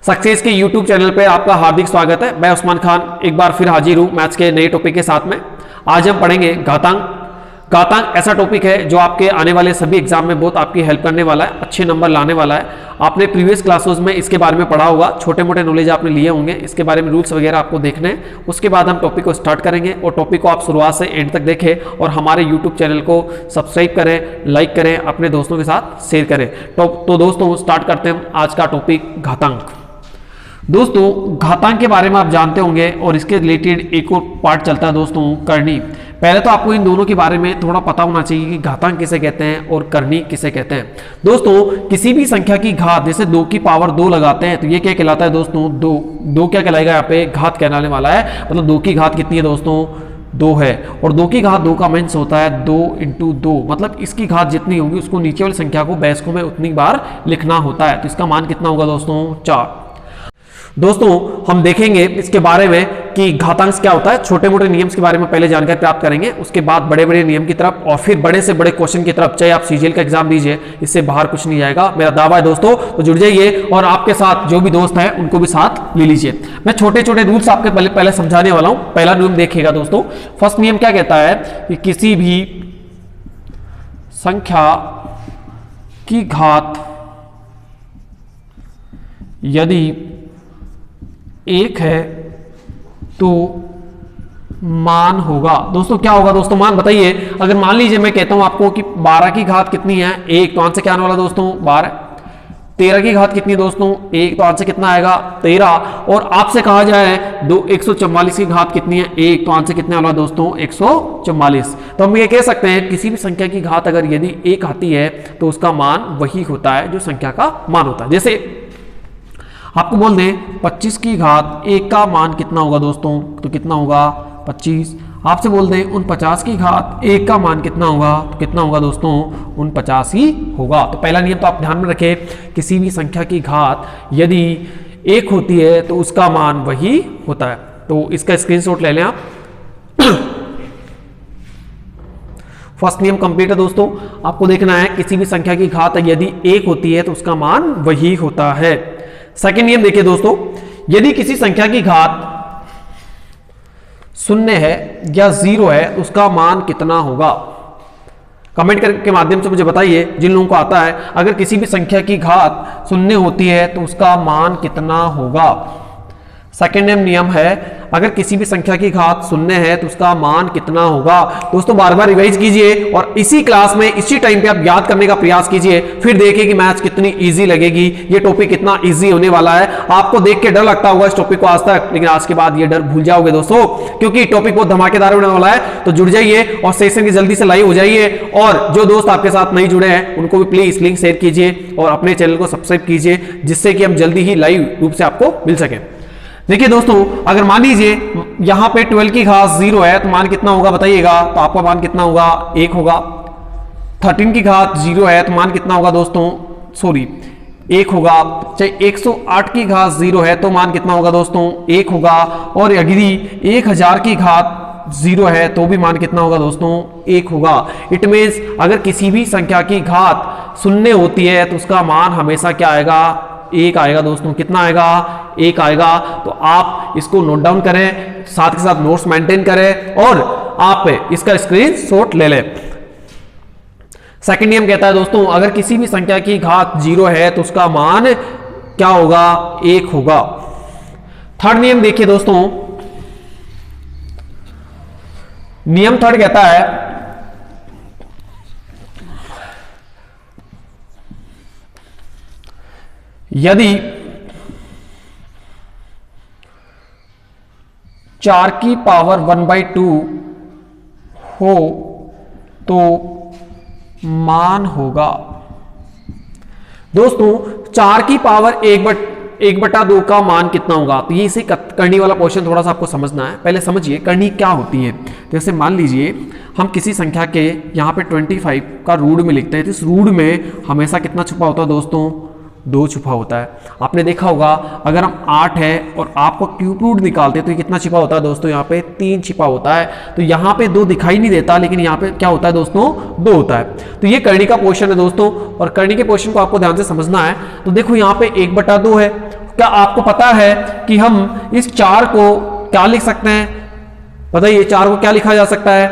Success के YouTube channel पे आपका हार्दिक स्वागत है। मैं उस्मान खान एक बार फिर हाजिर हूँ मैथ्स के नए टॉपिक के साथ में। आज हम पढ़ेंगे घातांक। घातांक ऐसा टॉपिक है जो आपके आने वाले सभी एग्जाम में बहुत आपकी हेल्प करने वाला है, अच्छे नंबर लाने वाला है। आपने प्रीवियस क्लासेस में इसके बारे में पढ़ा होगा, छोटे मोटे नॉलेज आपने लिए होंगे, इसके बारे में रूल्स वगैरह आपको देखने हैं। उसके बाद हम टॉपिक को स्टार्ट करेंगे और टॉपिक को आप शुरुआत से एंड तक देखें और हमारे यूट्यूब चैनल को सब्सक्राइब करें, लाइक करें, अपने दोस्तों के साथ शेयर करें। तो दोस्तों स्टार्ट करते हैं आज का टॉपिक घातांक। दोस्तों घातांक के बारे में आप जानते होंगे और इसके रिलेटेड एक और पार्ट चलता है दोस्तों करनी। पहले तो आपको इन दोनों के बारे में थोड़ा पता होना चाहिए कि घातांक किसे कहते हैं और करनी किसे कहते हैं। दोस्तों किसी भी संख्या की घात, जैसे 2 की पावर 2 लगाते हैं तो ये क्या कहलाता है दोस्तों, दो क्या कहलाएगा, यहाँ पे घात कहलाने वाला है। मतलब 2 की घात कितनी है दोस्तों, 2 है। और 2 की घात 2 का मीन्स होता है 2 × 2, मतलब इसकी घात जितनी होगी उसको नीचे वाली संख्या को बेस में उतनी बार लिखना होता है। तो इसका मान कितना होगा दोस्तों, 4। दोस्तों हम देखेंगे इसके बारे में कि घातांक क्या होता है। छोटे मोटे नियम के बारे में पहले जानकारी प्राप्त करेंगे, उसके बाद बड़े बड़े नियम की तरफ और फिर बड़े से बड़े क्वेश्चन की तरफ। चाहे आप सीजीएल का एग्जाम दीजिए, इससे बाहर कुछ नहीं जाएगा, मेरा दावा है दोस्तों। तो जुड़ जाइए और आपके साथ जो भी दोस्त हैं उनको भी साथ ले लीजिए। मैं छोटे छोटे रूल्स आपके पहले समझाने वाला हूं। पहला नियम देखिएगा दोस्तों। फर्स्ट नियम क्या कहता है कि किसी भी संख्या की घात यदि 1 है तो मान होगा। दोस्तों क्या होगा दोस्तों, मान बताइए। अगर मान लीजिए मैं कहता हूं आपको कि 12 की घात कितनी है, 1, तो आंसर क्या आने वाला दोस्तों, 12। 13 की घात कितनी है दोस्तों, 1, तो आंसर कितना आएगा, 13। और आपसे कहा जाए 144 की घात कितनी है, 1, तो आंसर कितने वाला दोस्तों, 144। तो हम ये कह सकते हैं किसी भी संख्या की घात अगर यदि 1 आती है तो उसका मान वही होता है जो संख्या का मान होता है। जैसे आपको बोल दें 25 की घात 1 का मान कितना होगा दोस्तों, तो कितना होगा 25। आपसे बोल दें 49 की घात 1 का मान कितना होगा, तो कितना होगा दोस्तों, 49 ही होगा। तो पहला नियम तो आप ध्यान में रखें, किसी भी संख्या की घात यदि 1 होती है तो उसका मान वही होता है। तो इसका स्क्रीनशॉट ले लें आप। फर्स्ट नियम कंप्लीट है दोस्तों। आपको देखना है किसी भी संख्या की घात यदि 1 होती है तो उसका मान वही होता है। सेकेंड नियम देखिए दोस्तों, यदि किसी संख्या की घात 0 है या 0 है तो उसका मान कितना होगा। कमेंट के माध्यम से मुझे बताइए जिन लोगों को आता है। अगर किसी भी संख्या की घात 0 होती है तो उसका मान कितना होगा। सेकेंड नियम है, अगर किसी भी संख्या की घात 0 है तो उसका मान कितना होगा। दोस्तों बार बार रिवाइज कीजिए और इसी क्लास में इसी टाइम पे आप याद करने का प्रयास कीजिए, फिर देखिए कि मैथ्स कितनी इजी लगेगी। ये टॉपिक कितना इजी होने वाला है। आपको देख के डर लगता होगा इस टॉपिक को आज तक, लेकिन आज के बाद ये डर भूल जाओगे दोस्तों, क्योंकि टॉपिक बहुत धमाकेदार होने वाला है। तो जुड़ जाइए और सेशन की जल्दी से लाइव हो जाइए। और जो दोस्त आपके साथ नहीं जुड़े हैं उनको भी प्लीज लिंक शेयर कीजिए और अपने चैनल को सब्सक्राइब कीजिए, जिससे कि हम जल्दी ही लाइव रूप से आपको मिल सके। देखिए दोस्तों, अगर मान लीजिए यहां पे 12 की घात 0 है तो मान कितना होगा बताइएगा, तो आपका मान कितना होगा, 1 होगा। 13 की घात 0 है तो मान कितना होगा दोस्तों, 1 होगा। चाहे 108 की घात 0 है तो मान कितना होगा दोस्तों, 1 होगा। और यदि 1000 की घात 0 है तो भी मान कितना होगा दोस्तों, 1 होगा। इट मीन्स अगर किसी भी संख्या की घात 0 होती है तो उसका मान हमेशा क्या आएगा, 1 आएगा दोस्तों। कितना आएगा, 1 आएगा। तो आप इसको नोट डाउन करें, साथ के साथ नोट्स मेंटेन करें और आप इसका स्क्रीनशॉट ले लें। सेकंड नियम कहता है दोस्तों, अगर किसी भी संख्या की घात 0 है तो उसका मान क्या होगा, 1 होगा। थर्ड नियम देखिए दोस्तों, नियम थर्ड कहता है यदि 4 की पावर 1/2 हो तो मान होगा। दोस्तों 4 की पावर 1/2 का मान कितना होगा। तो ये इसे करनी वाला क्वेश्चन थोड़ा सा आपको समझना है। पहले समझिए करनी क्या होती है। जैसे मान लीजिए हम किसी संख्या के यहाँ पे 25 का रूट में लिखते हैं तो इस रूट में हमेशा कितना छुपा होता है दोस्तों, 2 छुपा होता है। आपने देखा होगा अगर हम 8 है और आपको क्यूब रूट निकालते हैं तो ये कितना छिपा होता है दोस्तों, यहाँ पे 3 छिपा होता है। तो यहाँ पे 2 दिखाई नहीं देता, लेकिन यहाँ पे क्या होता है दोस्तों, 2 होता है। तो ये कर्णी का पोर्शन है दोस्तों, और कर्णी के पोर्शन को आपको ध्यान से समझना है। तो देखो यहाँ पे 1/2 है, क्या आपको पता है कि हम इस 4 को क्या लिख सकते हैं? बताइए 4 को क्या लिखा जा सकता है?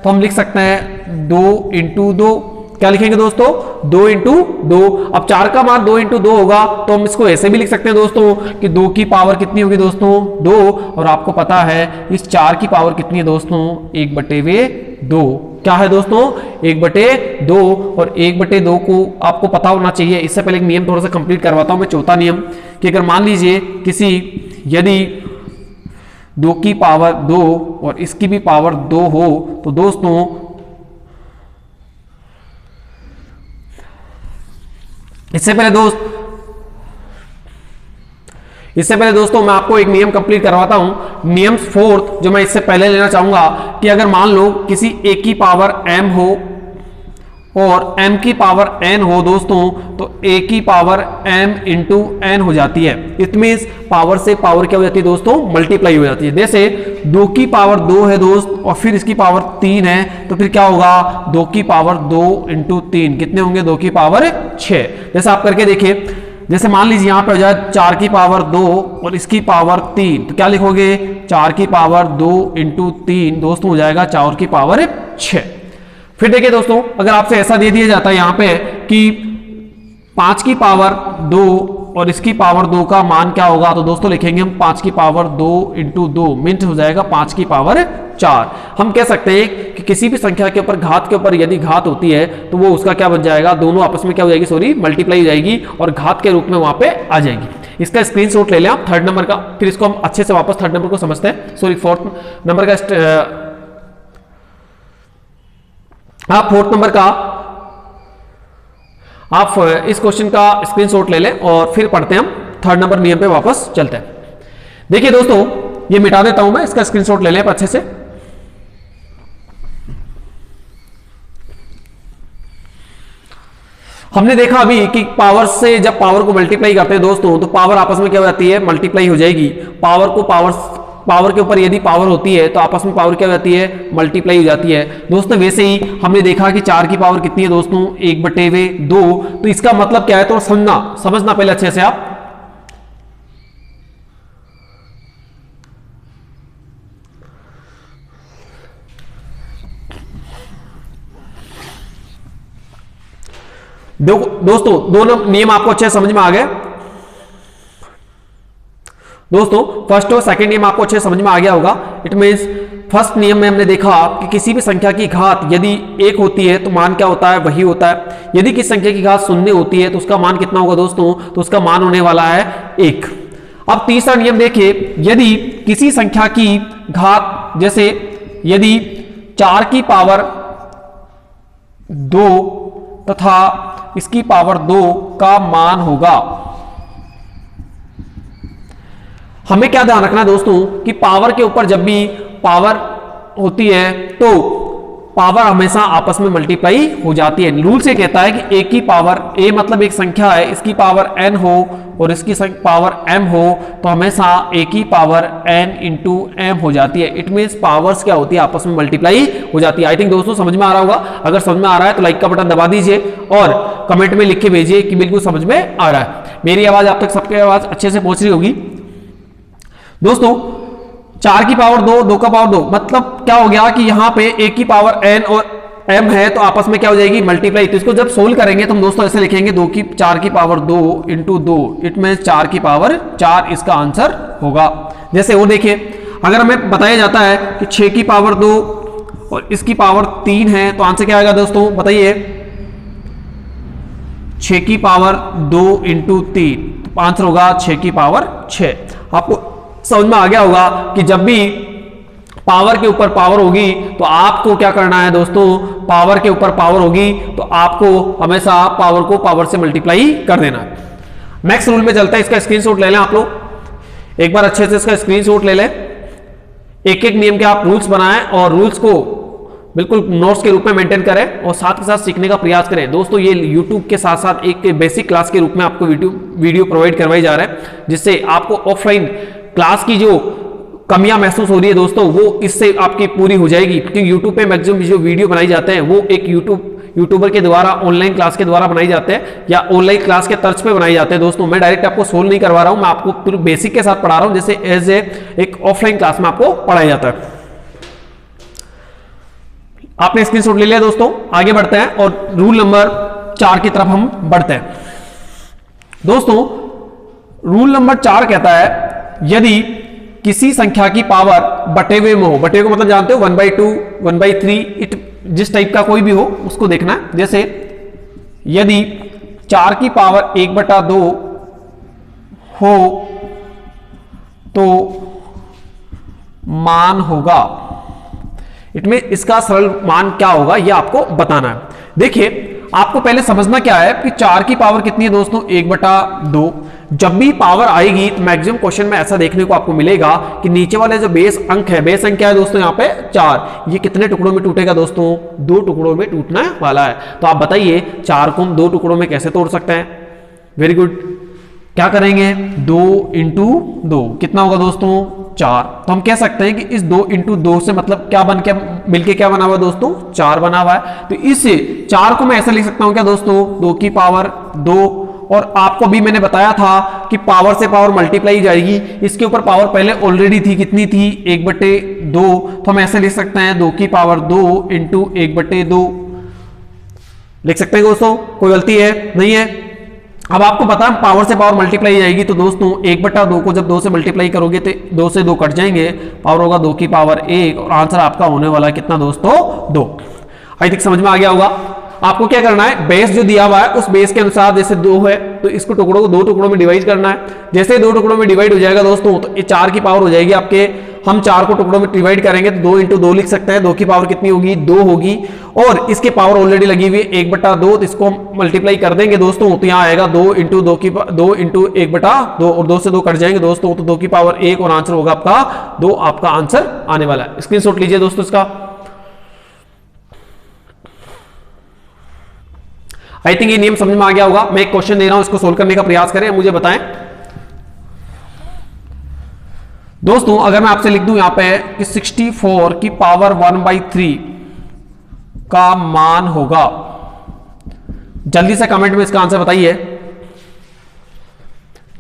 तो हम लिख सकते हैं 2 इंटू 2। क्या लिखेंगे दोस्तों? 2 इंटू 2। अब 4 का मान 2 इंटू 2 होगा तो हम इसको ऐसे भी लिख सकते हैं दोस्तों कि 2 की पावर कितनी होगी दोस्तों? 2। और आपको पता है इस 4 की पावर कितनी है दोस्तों? 1/2। क्या है दोस्तों? 1/2। और 1/2 को आपको पता होना चाहिए। इससे पहले एक नियम थोड़ा सा कंप्लीट करवाता हूं मैं, चौथा नियम, कि अगर मान लीजिए यदि 2 की पावर 2 और इसकी भी पावर 2 हो तो दोस्तों इससे पहले दोस्तों मैं आपको एक नियम कंप्लीट करवाता हूं। नियम 4 जो मैं इससे पहले लेना चाहूंगा कि अगर मान लो किसी a की पावर m हो और m की पावर n हो दोस्तों, तो a की पावर m इंटू n हो जाती है। इट मीन्स पावर से पावर क्या हो जाती है दोस्तों? मल्टीप्लाई हो जाती है। जैसे 2 की पावर 2 है दोस्त और फिर इसकी पावर 3 है, तो फिर क्या होगा? 2 की पावर 2 इंटू 3 कितने होंगे? 2 की पावर 6। जैसे आप करके देखिए, जैसे मान लीजिए यहां पे हो जाए 4 की पावर 2 और इसकी पावर 3, तो क्या लिखोगे? 4 की पावर 2 इंटू 3 दोस्तों हो जाएगा 4 की पावर 6। फिर देखिए दोस्तों, अगर आपसे ऐसा दे दिया जाता है यहां पे कि 5 की पावर 2 और इसकी पावर 2 का मान क्या होगा, तो दोस्तों लिखेंगे हम 5 की पावर 2 इंटू 2 मीन्स हो जाएगा 5 की पावर 4। हम कह सकते हैं कि किसी भी संख्या के ऊपर घात के ऊपर यदि घात होती है तो वो उसका क्या बन जाएगा? दोनों आपस में क्या हो जाएगी? सॉरी, मल्टीप्लाई हो जाएगी और घात के रूप में वहां पे आ जाएगी। इसका स्क्रीनशॉट ले लें आप 3rd नंबर का, फिर इसको हम अच्छे से वापस 3rd नंबर को समझते हैं। सॉरी 4th नंबर का, आप 4th नंबर का आप इस क्वेश्चन का स्क्रीनशॉट ले लें और फिर पढ़ते हैं हम 3rd नंबर नियम पे वापस चलते हैं। देखिए दोस्तों, ये मिटा देता हूं मैं, इसका स्क्रीनशॉट ले लें आप अच्छे से। हमने देखा अभी कि पावर से जब पावर को मल्टीप्लाई करते हैं दोस्तों, तो पावर आपस में क्या हो जाती है? मल्टीप्लाई हो जाएगी। पावर के ऊपर यदि पावर होती है तो आपस में पावर क्या हो जाती है? मल्टीप्लाई हो जाती है। दोस्तों वैसे ही हमने देखा कि 4 की पावर कितनी है दोस्तों? 1/2। तो इसका मतलब क्या है? तो समझना पहले अच्छे से आप। दोस्तों दोनों नियम आपको अच्छे समझ में आ गए दोस्तों। फर्स्ट और सेकंड नियम आपको अच्छे समझ में आ गया होगा। इट मींस फर्स्ट नियम में हमने देखा कि किसी भी संख्या की घात यदि 1 होती है तो मान क्या होता है? वही होता है। यदि किसी संख्या की घात 0 होती है तो उसका मान कितना होगा दोस्तों? तो उसका मान होने वाला है 1। अब तीसरा नियम देखिए, यदि किसी संख्या की घात, जैसे यदि 4 की पावर 2 तथा इसकी पावर 2 का मान होगा, हमें क्या ध्यान रखना है दोस्तों कि पावर के ऊपर जब भी पावर होती है तो पावर हमेशा आपस में मल्टीप्लाई हो जाती है। रूल से कहता है कि a की पावर, a मतलब एक संख्या है, इसकी पावर n हो और इसकी पावर m हो तो हमेशा a की पावर n इंटू m हो जाती है। इट मीन्स पावर्स क्या होती है? आपस में मल्टीप्लाई हो जाती है। आई थिंक दोस्तों समझ में आ रहा होगा। अगर समझ में आ रहा है तो लाइक का बटन दबा दीजिए और कमेंट में लिख के भेजिए कि बिल्कुल समझ में आ रहा है। मेरी आवाज आप तक सबकी आवाज अच्छे से पहुंच रही होगी दोस्तों। 4 की पावर 2, 2 का पावर 2, मतलब क्या हो गया कि यहां पे a की पावर n और m है तो आपस में क्या हो जाएगी? मल्टीप्लाई। तो इसको जब सोल्व करेंगे तो हम दोस्तों ऐसे लिखेंगे 4 की पावर 2 इंटू 2, इट मींस 4 की पावर 4 इसका आंसर होगा। जैसे वो देखिए, अगर हमें बताया जाता है कि 6 की पावर 2 और इसकी पावर 3 है तो आंसर क्या आएगा दोस्तों? बताइए। 6 की पावर 2 इंटू 3, तो आंसर होगा 6 की पावर 6। आपको समझ में आ गया होगा कि जब भी पावर के ऊपर पावर होगी तो आपको क्या करना है दोस्तों? पावर के ऊपर पावर होगी तो आपको हमेशा पावर को पावर से मल्टीप्लाई कर देना है। नेक्स्ट रूल में चलता है, इसका स्क्रीनशॉट ले लें आप लोग एक बार अच्छे से, इसका स्क्रीनशॉट ले लें। एक एक नियम के आप रूल्स बनाएं और रूल्स को बिल्कुल नोट्स के रूप में मेंटेन करें और साथ के साथ सीखने का प्रयास करें। दोस्तों ये YouTube के साथ साथ एक बेसिक क्लास के रूप में आपको वीडियो प्रोवाइड करवाई जा रहा है, जिससे आपको ऑफलाइन क्लास की जो कमियां महसूस हो रही है दोस्तों वो इससे आपकी पूरी हो जाएगी। क्योंकि YouTube पे मैक्सिमम जो वीडियो बनाई जाते हैं वो एक यूट्यूबर के द्वारा ऑनलाइन क्लास के द्वारा बनाई जाते हैं या ऑनलाइन क्लास के तर्ज पे बनाए जाते हैं दोस्तों। मैं डायरेक्ट आपको सोल्व नहीं करवा रहा हूं, मैं आपको पूरे बेसिक के साथ पढ़ा रहा हूं, जैसे एज एक ऑफलाइन क्लास में आपको पढ़ाया जाता है। आपने स्क्रीनशॉट ले लिया दोस्तों, आगे बढ़ते हैं और रूल नंबर 4 की तरफ हम बढ़ते हैं। दोस्तों रूल नंबर 4 कहता है यदि किसी संख्या की पावर बटे हुए में हो, बटे हुए मतलब जानते हो 1/2, 1/3, इट जिस टाइप का कोई भी हो उसको देखना है। जैसे यदि 4 की पावर 1/2 हो तो मान होगा, इसमें इसका सरल मान क्या होगा यह आपको बताना है। देखिए आपको पहले समझना क्या है कि 4 की पावर कितनी है दोस्तों, 1/2। जब भी पावर आएगी तो मैक्सिमम क्वेश्चन में ऐसा देखने को आपको मिलेगा कि नीचे वाले जो बेस अंक है, बेस अंक क्या है दोस्तों यहाँ पे 4, ये कितने टुकड़ों में टूटेगा दोस्तों, 2 टुकड़ों में टूटने वाला है। तो आप बताइए 4 को हम 2 टुकड़ों में कैसे तोड़ सकते हैं। वेरी गुड, क्या करेंगे 2 × 2 कितना होगा दोस्तों 4। तो हम कह सकते हैं कि इस 2 × 2 से मतलब क्या बन के मिलके क्या बना हुआ दोस्तों 4 बना हुआ है। तो इस 4 को मैं ऐसा लिख सकता हूं क्या दोस्तों 2 की पावर 2, और आपको भी मैंने बताया था कि पावर से पावर मल्टीप्लाई जाएगी, इसके ऊपर पावर पहले ऑलरेडी थी, कितनी थी 1/2। तो हम ऐसे लिख सकते हैं 2 की पावर 2 × 1/2 लिख सकते हैं दोस्तों, कोई गलती है नहीं है। अब आपको पता है पावर से पावर मल्टीप्लाई जाएगी तो दोस्तों 1/2 को जब 2 से मल्टीप्लाई करोगे तो 2 से 2 कट जाएंगे, पावर होगा 2 की पावर 1 और आंसर आपका होने वाला है कितना दोस्तों 2। आई थिंक समझ में आ गया होगा। आपको क्या करना है, बेस जो दिया हुआ है उस बेस के अनुसार, जैसे 2 है तो इसको टुकड़ों को 2 टुकड़ों में डिवाइड करना है। जैसे 2 टुकड़ों में डिवाइड हो जाएगा दोस्तों तो ये 4 की पावर हो जाएगी आपके, हम 4 को टुकड़ों में डिवाइड करेंगे तो 2 × 2 लिख सकते हैं, 2 की पावर कितनी होगी 2 होगी, और इसके पावर ऑलरेडी लगी हुई है 1/2, तो इसको हम मल्टीप्लाई कर देंगे दोस्तों तो यहाँ आएगा 2 × 2 × 1/2 और 2 से 2 कट जाएंगे दोस्तों, तो 2 की पावर 1 और आंसर होगा आपका 2, आपका आंसर आने वाला है। स्क्रीनशॉट लीजिए दोस्तों इसका। आई थिंक ये नियम समझ में आ गया होगा। मैं एक क्वेश्चन दे रहा हूं, इसको सोल्व करने का प्रयास करें, मुझे बताएं दोस्तों। अगर मैं आपसे लिख दूं यहां पे कि 64 की पावर 1/3 का मान होगा, जल्दी से कमेंट में इसका आंसर बताइए